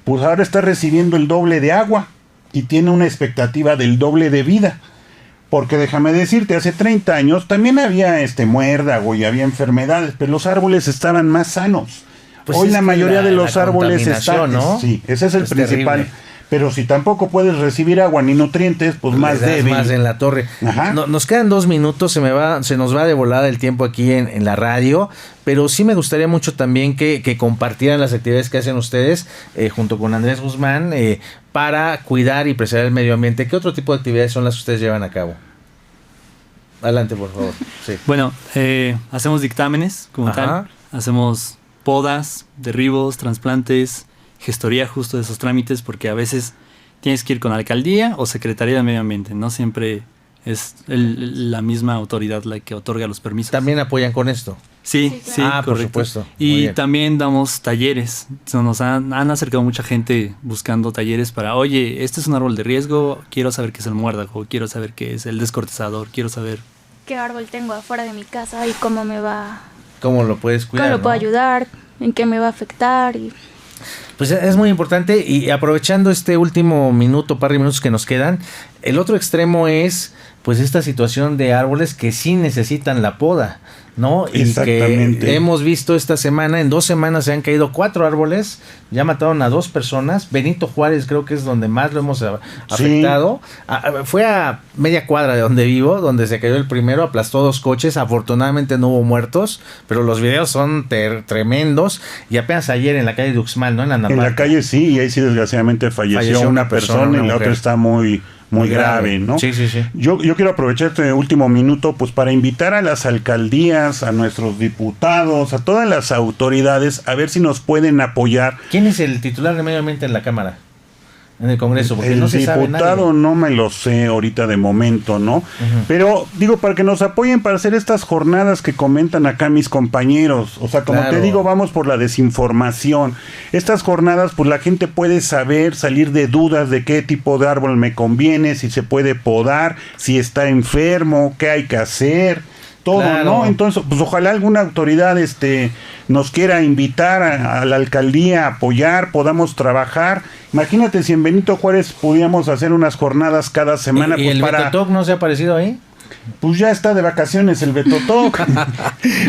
G: pues ahora está recibiendo el doble de agua y tiene una expectativa del doble de vida. Porque déjame decirte, hace 30 años también había muérdago y había enfermedades, pero los árboles estaban más sanos. Pues hoy la mayoría de los árboles están, ¿no? Sí, ese es el principal. Terrible. Pero si tampoco puedes recibir agua ni nutrientes, pues más débil.
D: Más en la torre. Nos quedan 2 minutos, se nos va de volada el tiempo aquí en la radio, pero sí me gustaría mucho también que compartieran las actividades que hacen ustedes junto con Andrés Guzmán para cuidar y preservar el medio ambiente. ¿Qué otro tipo de actividades son las que ustedes llevan a cabo? Adelante, por favor. Sí.
I: Bueno, hacemos dictámenes como tal, hacemos podas, derribos, trasplantes, gestoría justo de esos trámites, porque a veces tienes que ir con la alcaldía o Secretaría de Medio Ambiente, no siempre es la misma autoridad la que otorga los permisos.
D: ¿También apoyan con esto?
I: Sí, correcto.
D: Por supuesto.
I: Y también damos talleres. Nos han acercado mucha gente buscando talleres para, oye, este es un árbol de riesgo, quiero saber qué es el muérdago, quiero saber qué es el descortezador, quiero saber
H: qué árbol tengo afuera de mi casa y cómo me va...
D: ¿Cómo lo puedes cuidar?
H: ¿Cómo lo puedo ayudar? ¿En qué me va a afectar?
D: Pues es muy importante, y aprovechando este último minuto, par de minutos que nos quedan, el otro extremo es pues esta situación de árboles que sí necesitan la poda, ¿no? Y que hemos visto esta semana, en 2 semanas se han caído 4 árboles, ya mataron a 2 personas. Benito Juárez creo que es donde más lo hemos afectado. Fue a media cuadra de donde vivo, donde se cayó el primero, aplastó 2 coches, afortunadamente no hubo muertos, pero los videos son tremendos. Y apenas ayer en la calle de Uxmal, ¿no? En la
G: calle sí, y ahí sí desgraciadamente falleció una persona y la otra está muy grave, ¿no?
D: Sí.
G: Yo quiero aprovechar este último minuto pues para invitar a las alcaldías, a nuestros diputados, a todas las autoridades a ver si nos pueden apoyar.
D: ¿Quién es el titular de Medio Ambiente en la Cámara? En el Congreso, porque no se sabe
G: nadie. El diputado no me lo sé ahorita de momento, ¿no? Pero digo, para que nos apoyen para hacer estas jornadas que comentan acá mis compañeros, o sea, como te digo, vamos por la desinformación. Estas jornadas, pues la gente puede saber, salir de dudas de qué tipo de árbol me conviene, si se puede podar, si está enfermo, qué hay que hacer, todo, ¿no? Entonces, pues ojalá alguna autoridad nos quiera invitar a la alcaldía, a apoyar, podamos trabajar. Imagínate si en Benito Juárez pudiéramos hacer unas jornadas cada semana.
D: ¿Y el Betotoc no se ha aparecido ahí?
G: Pues ya está de vacaciones el Betotoc.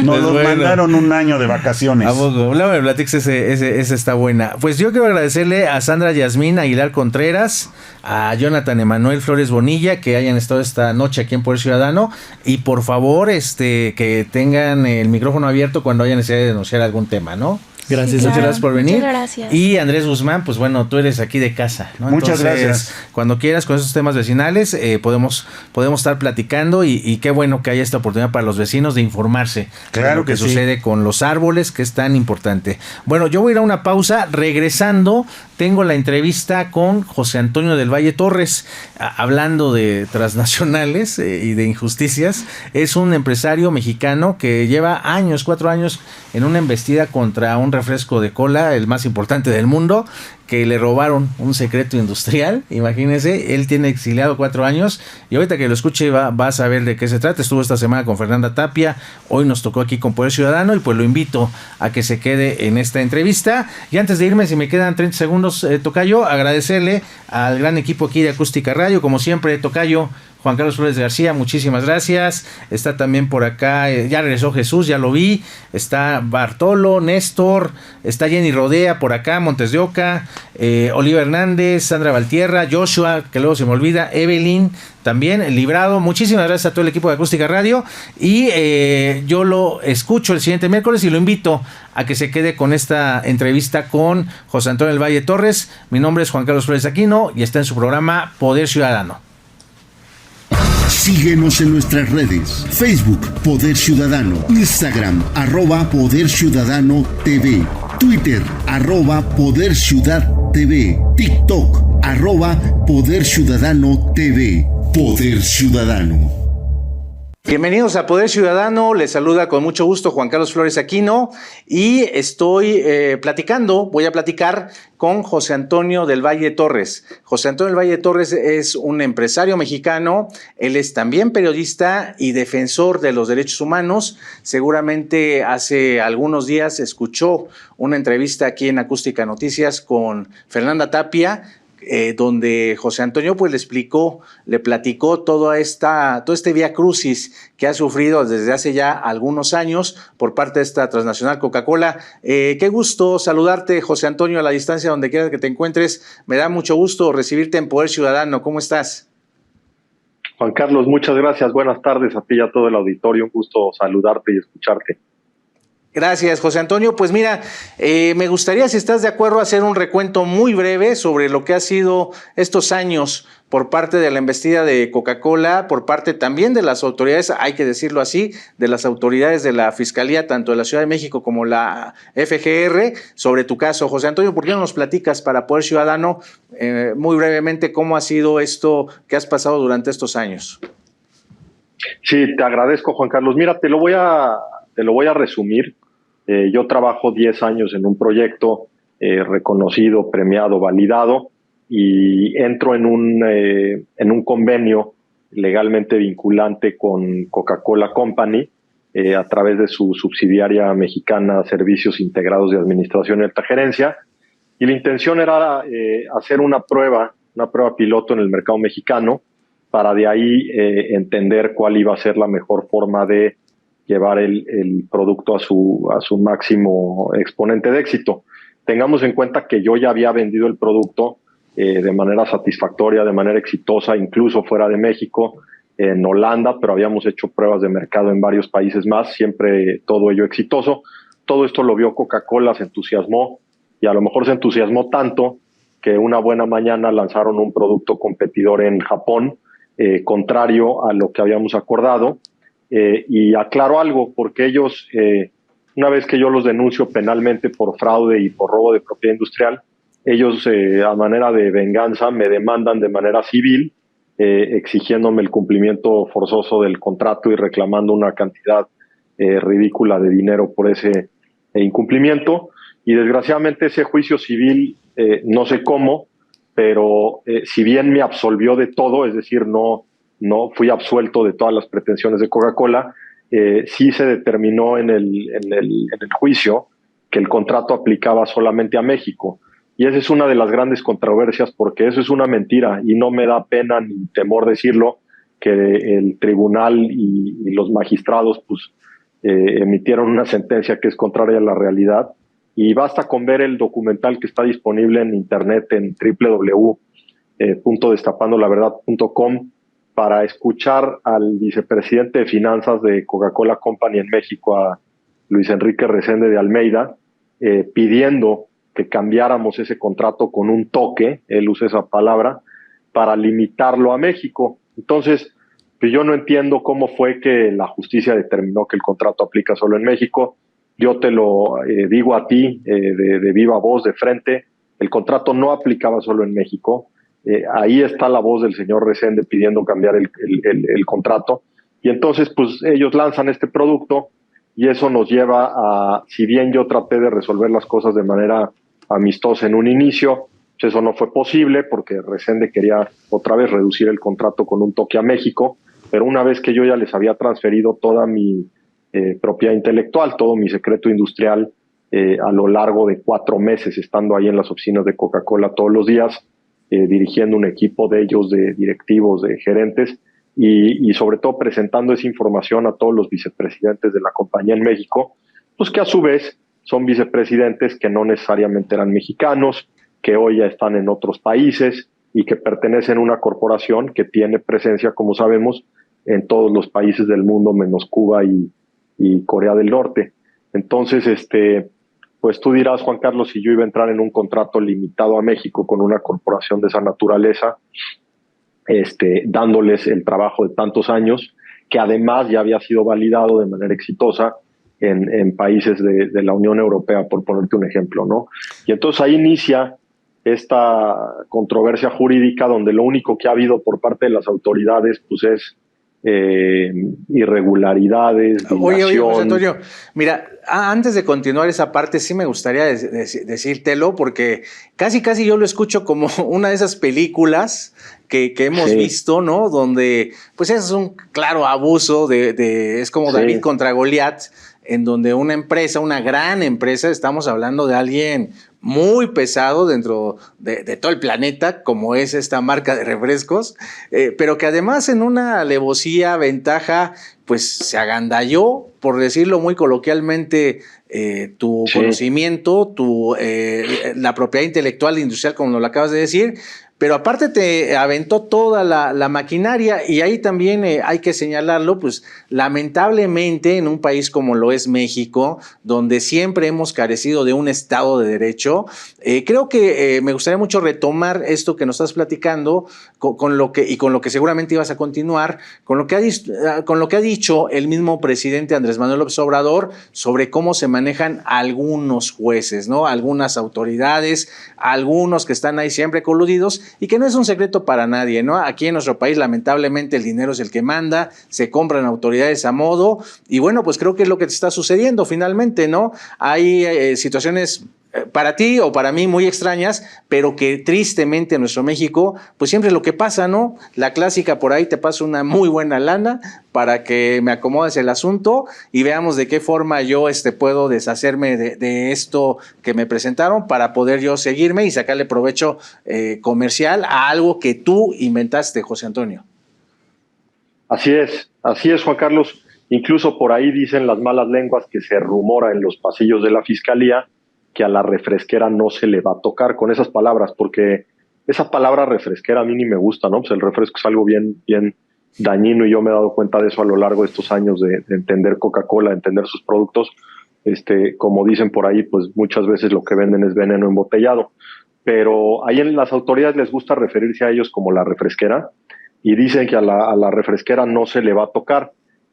G: Nos los mandaron un año de vacaciones.
D: ¿A poco? Luego me platiques, ese está buena. Pues yo quiero agradecerle a Sandra Yasmín Aguilar Contreras, a Jonathan Emanuel Flores Bonilla, que hayan estado esta noche aquí en Poder Ciudadano, y por favor que tengan el micrófono abierto cuando haya necesidad de denunciar algún tema, ¿no?
I: Gracias,
H: sí,
D: muchas gracias por venir.
H: Muchas gracias.
D: Y Andrés Guzmán, pues bueno, tú eres aquí de casa, ¿no?
G: Muchas
D: Entonces,
G: gracias.
D: Cuando quieras con esos temas vecinales, podemos estar platicando y qué bueno que haya esta oportunidad para los vecinos de informarse de lo que sucede con los árboles, que es tan importante. Bueno, yo voy a ir a una pausa. Regresando, tengo la entrevista con José Antonio del Valle Torres, hablando de transnacionales y de injusticias. Es un empresario mexicano que lleva 4 años en una embestida contra un refresco de cola, el más importante del mundo, que le robaron un secreto industrial. Imagínense, él tiene exiliado 4 años y ahorita que lo escuche va a saber de qué se trata. Estuvo esta semana con Fernanda Tapia, hoy nos tocó aquí con Poder Ciudadano y pues lo invito a que se quede en esta entrevista. Y antes de irme, si me quedan 30 segundos, Tocayo, agradecerle al gran equipo aquí de Acústica Radio, como siempre, Tocayo, Juan Carlos Flores García, muchísimas gracias. Está también por acá, ya regresó Jesús, ya lo vi. Está Bartolo, Néstor, está Jenny Rodea por acá, Montes de Oca, Oliva Hernández, Sandra Valtierra, Joshua, que luego se me olvida, Evelyn, también, Librado. Muchísimas gracias a todo el equipo de Acústica Radio. Y yo lo escucho el siguiente miércoles y lo invito a que se quede con esta entrevista con José Antonio del Valle Torres. Mi nombre es Juan Carlos Flores Aquino y está en su programa Poder Ciudadano.
B: Síguenos en nuestras redes: Facebook Poder Ciudadano, Instagram @Poder Ciudadano TV, Twitter @Poder Ciudad TV, TikTok @Poder Ciudadano TV. Poder Ciudadano.
D: Bienvenidos a Poder Ciudadano, les saluda con mucho gusto Juan Carlos Flores Aquino y estoy voy a platicar con José Antonio del Valle Torres. José Antonio del Valle Torres es un empresario mexicano, él es también periodista y defensor de los derechos humanos. Seguramente hace algunos días escuchó una entrevista aquí en Acústica Noticias con Fernanda Tapia, donde José Antonio pues le platicó todo este vía crucis que ha sufrido desde hace ya algunos años por parte de esta transnacional Coca-Cola. Qué gusto saludarte, José Antonio, a la distancia donde quiera que te encuentres. Me da mucho gusto recibirte en Poder Ciudadano. ¿Cómo estás?
J: Juan Carlos, muchas gracias. Buenas tardes a ti y a todo el auditorio. Un gusto saludarte y escucharte.
D: Gracias, José Antonio. Pues mira, me gustaría, si estás de acuerdo, hacer un recuento muy breve sobre lo que ha sido estos años por parte de la embestida de Coca-Cola, por parte también de las autoridades, hay que decirlo así, de las autoridades de la Fiscalía, tanto de la Ciudad de México como la FGR, sobre tu caso. José Antonio, ¿por qué no nos platicas para Poder Ciudadano muy brevemente cómo ha sido esto que has pasado durante estos años?
J: Sí, te agradezco, Juan Carlos. Mira, te lo voy a resumir. Yo trabajo 10 años en un proyecto reconocido, premiado, validado, y entro en un convenio legalmente vinculante con Coca-Cola Company a través de su subsidiaria mexicana Servicios Integrados de Administración y Alta Gerencia, y la intención era hacer una prueba piloto en el mercado mexicano para de ahí entender cuál iba a ser la mejor forma de llevar el producto a su máximo exponente de éxito. Tengamos en cuenta que yo ya había vendido el producto de manera satisfactoria, de manera exitosa, incluso fuera de México, en Holanda, pero habíamos hecho pruebas de mercado en varios países más, siempre todo ello exitoso. Todo esto lo vio Coca-Cola, se entusiasmó, y a lo mejor se entusiasmó tanto que una buena mañana lanzaron un producto competidor en Japón, contrario a lo que habíamos acordado. Y aclaro algo, porque ellos, una vez que yo los denuncio penalmente por fraude y por robo de propiedad industrial, ellos a manera de venganza me demandan de manera civil, exigiéndome el cumplimiento forzoso del contrato y reclamando una cantidad ridícula de dinero por ese incumplimiento. Y desgraciadamente ese juicio civil, no sé cómo, pero si bien me absolvió de todo, es decir, no fui absuelto de todas las pretensiones de Coca-Cola, sí se determinó en el juicio que el contrato aplicaba solamente a México. Y esa es una de las grandes controversias, porque eso es una mentira y no me da pena ni temor decirlo, que el tribunal y los magistrados pues emitieron una sentencia que es contraria a la realidad. Y basta con ver el documental que está disponible en internet en www.destapandolaVerdad.com para escuchar al vicepresidente de finanzas de Coca-Cola Company en México, a Luis Enrique Resende de Almeida, pidiendo que cambiáramos ese contrato con un toque, él usa esa palabra, para limitarlo a México. Entonces, pues yo no entiendo cómo fue que la justicia determinó que el contrato aplica solo en México. Yo te lo digo a ti de viva voz, de frente, el contrato no aplicaba solo en México. Ahí está la voz del señor Resende pidiendo cambiar el contrato. Y entonces, pues ellos lanzan este producto y eso nos lleva a, si bien yo traté de resolver las cosas de manera amistosa en un inicio, pues eso no fue posible porque Resende quería otra vez reducir el contrato con un toque a México, pero una vez que yo ya les había transferido toda mi propiedad intelectual, todo mi secreto industrial a lo largo de 4 meses, estando ahí en las oficinas de Coca-Cola todos los días, dirigiendo un equipo de ellos, de directivos, de gerentes, y sobre todo presentando esa información a todos los vicepresidentes de la compañía en México, pues que a su vez son vicepresidentes que no necesariamente eran mexicanos, que hoy ya están en otros países y que pertenecen a una corporación que tiene presencia, como sabemos, en todos los países del mundo, menos Cuba y Corea del Norte. Entonces, pues tú dirás, Juan Carlos, si yo iba a entrar en un contrato limitado a México con una corporación de esa naturaleza, dándoles el trabajo de tantos años, que además ya había sido validado de manera exitosa en países de la Unión Europea, por ponerte un ejemplo, ¿no? Y entonces ahí inicia esta controversia jurídica donde lo único que ha habido por parte de las autoridades pues es irregularidades,
D: Oye, José Antonio, mira, antes de continuar esa parte sí me gustaría decírtelo, porque casi yo lo escucho como una de esas películas que hemos visto, ¿no? Donde pues es un claro abuso es como David contra Goliat, en donde una empresa, una gran empresa, estamos hablando de alguien muy pesado dentro de todo el planeta, como es esta marca de refrescos, pero que además en una alevosía, ventaja, pues se agandalló, por decirlo muy coloquialmente, tu conocimiento, la propiedad intelectual e industrial, como nos lo acabas de decir, pero aparte te aventó toda la maquinaria, y ahí también hay que señalarlo, pues lamentablemente en un país como lo es México, donde siempre hemos carecido de un Estado de Derecho, creo que me gustaría mucho retomar esto que nos estás platicando con lo que seguramente ibas a continuar, con lo que ha dicho el mismo presidente Andrés Manuel López Obrador sobre cómo se manejan algunos jueces, ¿no? Algunas autoridades, algunos que están ahí siempre coludidos, y que no es un secreto para nadie, ¿no? Aquí en nuestro país, lamentablemente, el dinero es el que manda, se compran autoridades a modo, y bueno, pues creo que es lo que te está sucediendo finalmente, ¿no? Hay situaciones para ti o para mí muy extrañas, pero que tristemente en nuestro México, pues siempre lo que pasa, ¿no? La clásica, por ahí te paso una muy buena lana para que me acomodes el asunto y veamos de qué forma yo puedo deshacerme de esto que me presentaron para poder yo seguirme y sacarle provecho comercial a algo que tú inventaste, José Antonio.
J: Así es, Juan Carlos. Incluso por ahí dicen las malas lenguas que se rumora en los pasillos de la Fiscalía que a la refresquera no se le va a tocar con esas palabras, porque esa palabra refresquera a mí ni me gusta, ¿no? Pues el refresco es algo bien dañino y yo me he dado cuenta de eso a lo largo de estos años de entender Coca-Cola, de entender sus productos. Como dicen por ahí, pues muchas veces lo que venden es veneno embotellado. Pero ahí en las autoridades les gusta referirse a ellos como la refresquera y dicen que a la refresquera no se le va a tocar.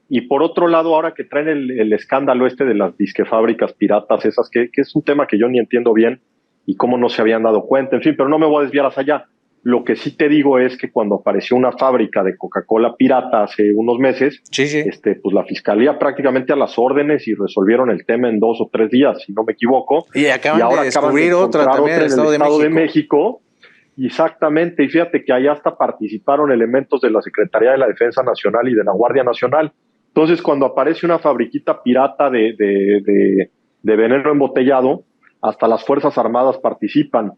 J: Y por otro lado, ahora que traen el escándalo de las disquefábricas piratas, esas que es un tema que yo ni entiendo bien y cómo no se habían dado cuenta, en fin, pero no me voy a desviar hacia allá. Lo que sí te digo es que cuando apareció una fábrica de Coca-Cola pirata hace unos meses,
D: sí.
J: Pues la Fiscalía prácticamente a las órdenes y resolvieron el tema en 2 o 3 días, si no me equivoco.
D: Y ahora de descubrir otra también en el Estado
J: de México. Exactamente, y fíjate que allá hasta participaron elementos de la Secretaría de la Defensa Nacional y de la Guardia Nacional. Entonces, cuando aparece una fabriquita pirata de veneno embotellado, hasta las Fuerzas Armadas participan.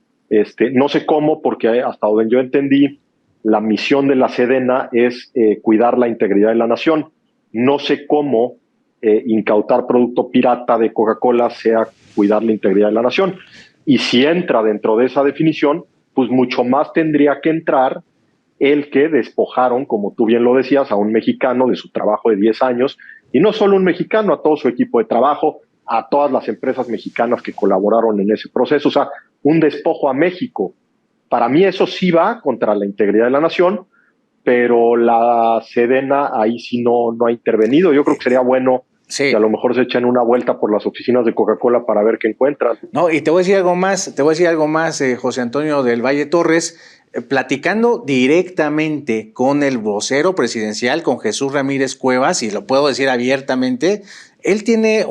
J: No sé cómo, porque hasta donde yo entendí, la misión de la Sedena es cuidar la integridad de la nación. No sé cómo incautar producto pirata de Coca-Cola sea cuidar la integridad de la nación. Y si entra dentro de esa definición, pues mucho más tendría que entrar el que despojaron, como tú bien lo decías, a un mexicano de su trabajo de 10 años, y no solo un mexicano, a todo su equipo de trabajo, a todas las empresas mexicanas que colaboraron en ese proceso, o sea, un despojo a México. Para mí eso sí va contra la integridad de la nación, pero la Sedena ahí sí no ha intervenido. Yo creo que sería bueno que a lo mejor se echen una vuelta por las oficinas de Coca-Cola para ver qué encuentran.
D: No, y te voy a decir algo más, José Antonio del Valle Torres, platicando directamente con el vocero presidencial, con Jesús Ramírez Cuevas, y lo puedo decir abiertamente. Él tiene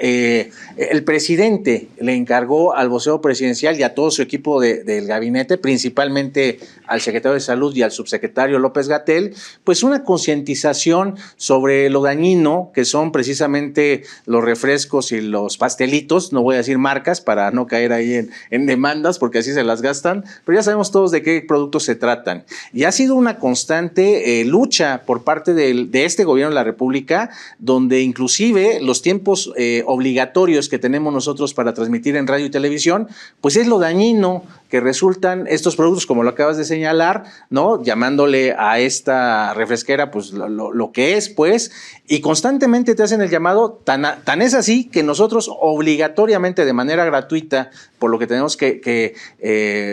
D: el presidente le encargó al vocero presidencial y a todo su equipo del gabinete, principalmente al secretario de Salud y al subsecretario López-Gatell, pues una concientización sobre lo dañino que son precisamente los refrescos y los pastelitos, no voy a decir marcas para no caer ahí en demandas porque así se las gastan, pero ya sabemos todos de qué productos se tratan. Y ha sido una constante lucha por parte de este gobierno de la República, donde inclusive los tiempos obligatorios que tenemos nosotros para transmitir en radio y televisión, pues es lo dañino que resultan estos productos, como lo acabas de señalar, ¿no? Llamándole a esta refresquera, pues lo que es, pues, y constantemente te hacen el llamado, tan es así que nosotros obligatoriamente, de manera gratuita, por lo que tenemos que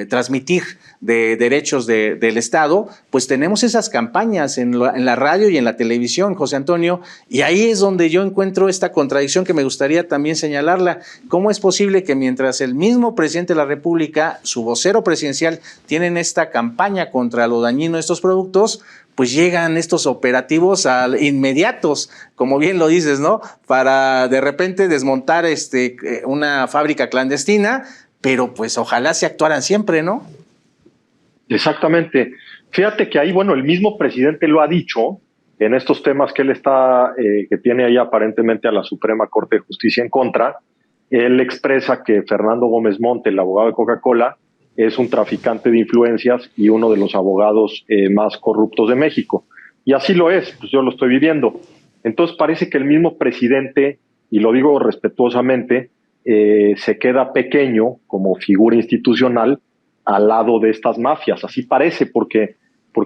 D: transmitir de derechos del Estado, pues tenemos esas campañas en la radio y en la televisión, José Antonio, y ahí es donde yo encuentro esta contradicción que me gustaría también señalarla. ¿Cómo es posible que mientras el mismo presidente de la República, su vocero presidencial, tienen esta campaña contra lo dañino de estos productos, pues llegan estos operativos inmediatos, como bien lo dices, ¿no? Para de repente desmontar una fábrica clandestina, pero pues ojalá se actuaran siempre, ¿no?
J: Exactamente. Fíjate que ahí, bueno, el mismo presidente lo ha dicho en estos temas que él está, que tiene ahí aparentemente a la Suprema Corte de Justicia en contra. Él expresa que Fernando Gómez Monte, el abogado de Coca-Cola, es un traficante de influencias y uno de los abogados más corruptos de México. Y así lo es, pues yo lo estoy viviendo. Entonces parece que el mismo presidente, y lo digo respetuosamente, se queda pequeño como figura institucional al lado de estas mafias. Así parece, porque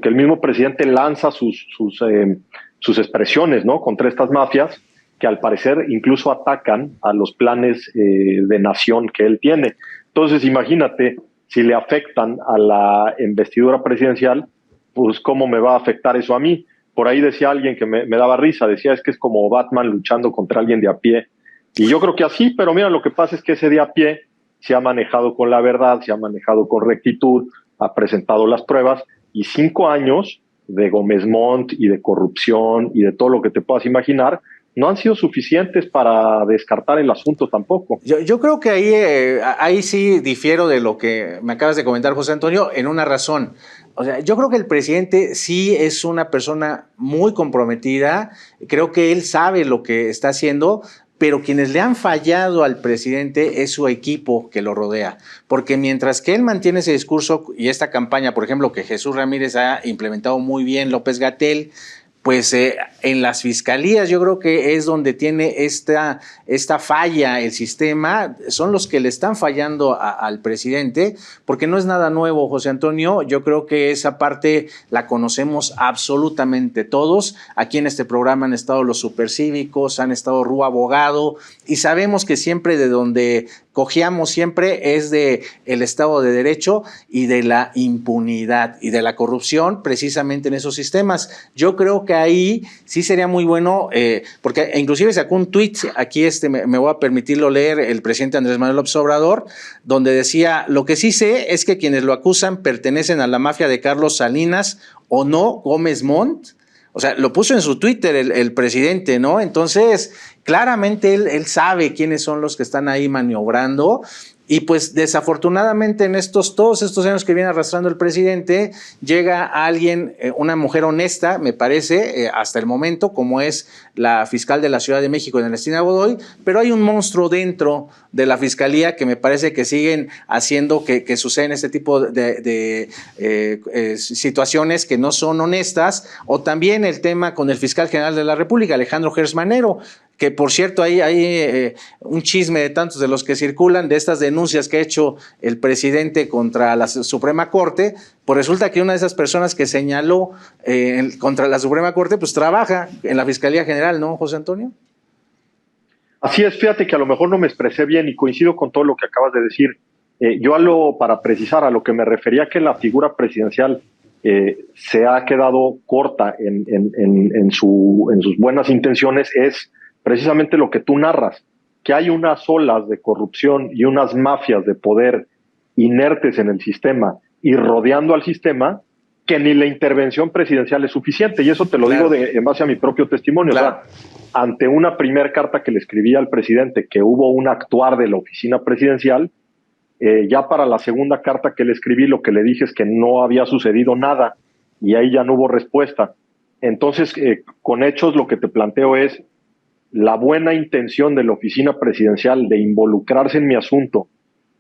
J: el mismo presidente lanza sus expresiones, ¿no?, contra estas mafias que al parecer incluso atacan a los planes de nación que él tiene. Entonces imagínate, si le afectan a la investidura presidencial, pues cómo me va a afectar eso a mí. Por ahí decía alguien que me daba risa, decía es que es como Batman luchando contra alguien de a pie. Y yo creo que así, pero mira, lo que pasa es que ese de a pie se ha manejado con la verdad, se ha manejado con rectitud, ha presentado las pruebas, y 5 años de Gómez Montt y de corrupción y de todo lo que te puedas imaginar, no han sido suficientes para descartar el asunto tampoco.
D: Yo creo que ahí sí difiero de lo que me acabas de comentar, José Antonio, en una razón. O sea, yo creo que el presidente sí es una persona muy comprometida, creo que él sabe lo que está haciendo, pero quienes le han fallado al presidente es su equipo que lo rodea, porque mientras que él mantiene ese discurso y esta campaña, por ejemplo, que Jesús Ramírez ha implementado muy bien, López-Gatell, pues en las fiscalías yo creo que es donde tiene esta falla el sistema, son los que le están fallando al presidente, porque no es nada nuevo, José Antonio, yo creo que esa parte la conocemos absolutamente todos, aquí en este programa han estado los supercívicos, han estado Rúa Abogado, y sabemos que siempre de donde cojeamos siempre es de el Estado de Derecho y de la impunidad y de la corrupción precisamente en esos sistemas. Yo creo que ahí sí sería muy bueno, porque inclusive sacó un tuit, aquí me voy a permitirlo leer, el presidente Andrés Manuel López Obrador, donde decía, lo que sí sé es que quienes lo acusan pertenecen a la mafia de Carlos Salinas o no Gómez Montt. O sea, lo puso en su Twitter el presidente, ¿no? Entonces, claramente él sabe quiénes son los que están ahí maniobrando. Y pues desafortunadamente en todos estos años que viene arrastrando el presidente, llega alguien, una mujer honesta, me parece, hasta el momento, como es la fiscal de la Ciudad de México, Ernestina Godoy, pero hay un monstruo dentro de la fiscalía que me parece que siguen haciendo que suceden este tipo de situaciones que no son honestas, o también el tema con el fiscal general de la República, Alejandro Gertz Manero, que por cierto hay un chisme de tantos de los que circulan, de estas denuncias que ha hecho el presidente contra la Suprema Corte, pues resulta que una de esas personas que señaló contra la Suprema Corte, pues trabaja en la Fiscalía General, ¿no, José Antonio?
J: Así es, fíjate que a lo mejor no me expresé bien y coincido con todo lo que acabas de decir. Para precisar, a lo que me refería que la figura presidencial se ha quedado corta en sus buenas intenciones es precisamente lo que tú narras, que hay unas olas de corrupción y unas mafias de poder inertes en el sistema y rodeando al sistema, que ni la intervención presidencial es suficiente. Y eso te lo digo en base a mi propio testimonio. Claro. O sea, ante una primer carta que le escribí al presidente, que hubo un actuar de la oficina presidencial, ya para la segunda carta que le escribí, lo que le dije es que no había sucedido nada y ahí ya no hubo respuesta. Entonces, con hechos lo que te planteo es la buena intención de la oficina presidencial de involucrarse en mi asunto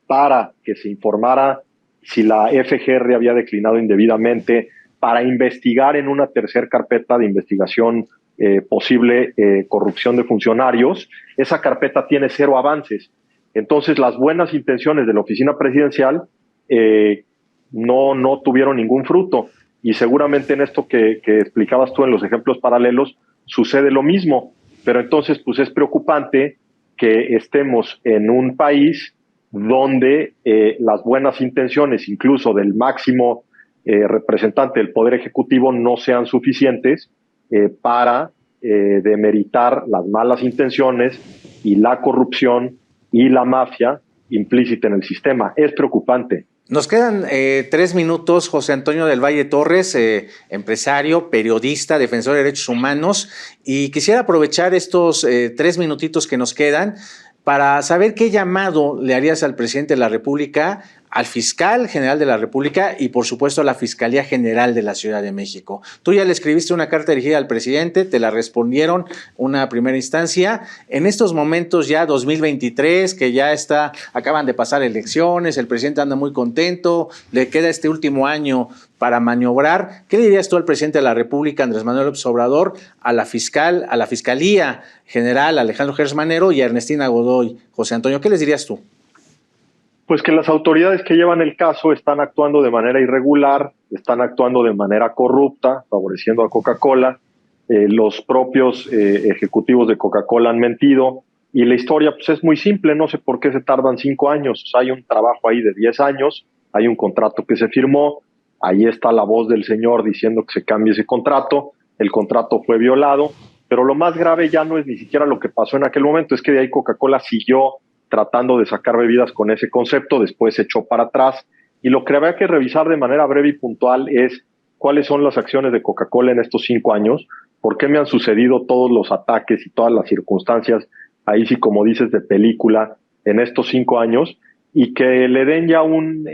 J: para que se informara si la FGR había declinado indebidamente, para investigar en una tercera carpeta de investigación posible corrupción de funcionarios. Esa carpeta tiene 0 avances. Entonces, las buenas intenciones de la oficina presidencial no tuvieron ningún fruto. Y seguramente en esto que explicabas tú en los ejemplos paralelos sucede lo mismo. Pero entonces, pues es preocupante que estemos en un país donde las buenas intenciones, incluso del máximo representante del Poder Ejecutivo, no sean suficientes para demeritar las malas intenciones y la corrupción y la mafia implícita en el sistema. Es preocupante.
D: Nos quedan 3 minutos, José Antonio del Valle Torres, empresario, periodista, defensor de derechos humanos, y quisiera aprovechar estos 3 minutitos que nos quedan para saber qué llamado le harías al presidente de la República, al fiscal general de la República y por supuesto a la Fiscalía General de la Ciudad de México. Tú ya le escribiste una carta dirigida al presidente, te la respondieron una primera instancia. En estos momentos ya 2023, que ya acaban de pasar elecciones, el presidente anda muy contento, le queda este último año para maniobrar. ¿Qué le dirías tú al presidente de la República, Andrés Manuel López Obrador, a la Fiscalía General, Alejandro Gertz Manero y a Ernestina Godoy? José Antonio, ¿qué les dirías tú?
J: Pues que las autoridades que llevan el caso están actuando de manera irregular, están actuando de manera corrupta, favoreciendo a Coca-Cola. Los propios ejecutivos de Coca-Cola han mentido. Y la historia pues es muy simple, no sé por qué se tardan 5 años. O sea, hay un trabajo ahí de 10 años, hay un contrato que se firmó, ahí está la voz del señor diciendo que se cambie ese contrato, el contrato fue violado, pero lo más grave ya no es ni siquiera lo que pasó en aquel momento, es que de ahí Coca-Cola siguió tratando de sacar bebidas con ese concepto, después se echó para atrás, y lo que habría que revisar de manera breve y puntual es cuáles son las acciones de Coca-Cola en estos 5 años, por qué me han sucedido todos los ataques y todas las circunstancias, ahí sí como dices, de película, en estos 5 años, y que le den ya un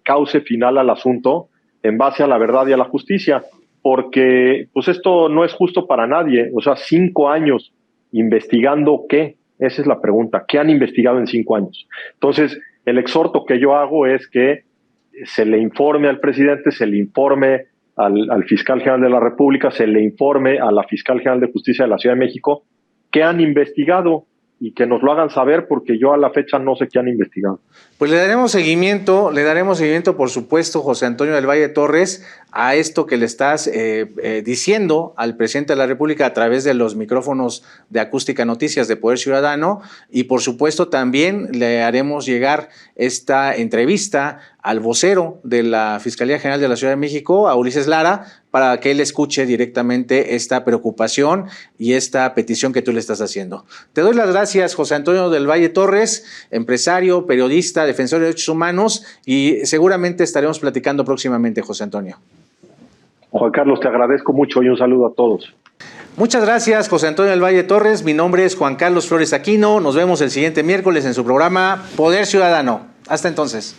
J: cauce final al asunto en base a la verdad y a la justicia, porque pues esto no es justo para nadie. O sea, 5 años investigando ¿qué? Esa es la pregunta. ¿Qué han investigado en 5 años? Entonces, el exhorto que yo hago es que se le informe al presidente, se le informe al fiscal general de la República, se le informe a la fiscal general de justicia de la Ciudad de México qué han investigado y que nos lo hagan saber, porque yo a la fecha no sé qué han investigado.
D: Pues le daremos seguimiento, por supuesto, José Antonio del Valle Torres, a esto que le estás diciendo al presidente de la República a través de los micrófonos de Acústica Noticias de Poder Ciudadano, y por supuesto también le haremos llegar esta entrevista al vocero de la Fiscalía General de la Ciudad de México, a Ulises Lara, para que él escuche directamente esta preocupación y esta petición que tú le estás haciendo. Te doy las gracias, José Antonio del Valle Torres, empresario, periodista, defensor de derechos humanos, y seguramente estaremos platicando próximamente, José Antonio.
J: Juan Carlos, te agradezco mucho y un saludo a todos.
D: Muchas gracias, José Antonio del Valle Torres. Mi nombre es Juan Carlos Flores Aquino. Nos vemos el siguiente miércoles en su programa Poder Ciudadano. Hasta entonces.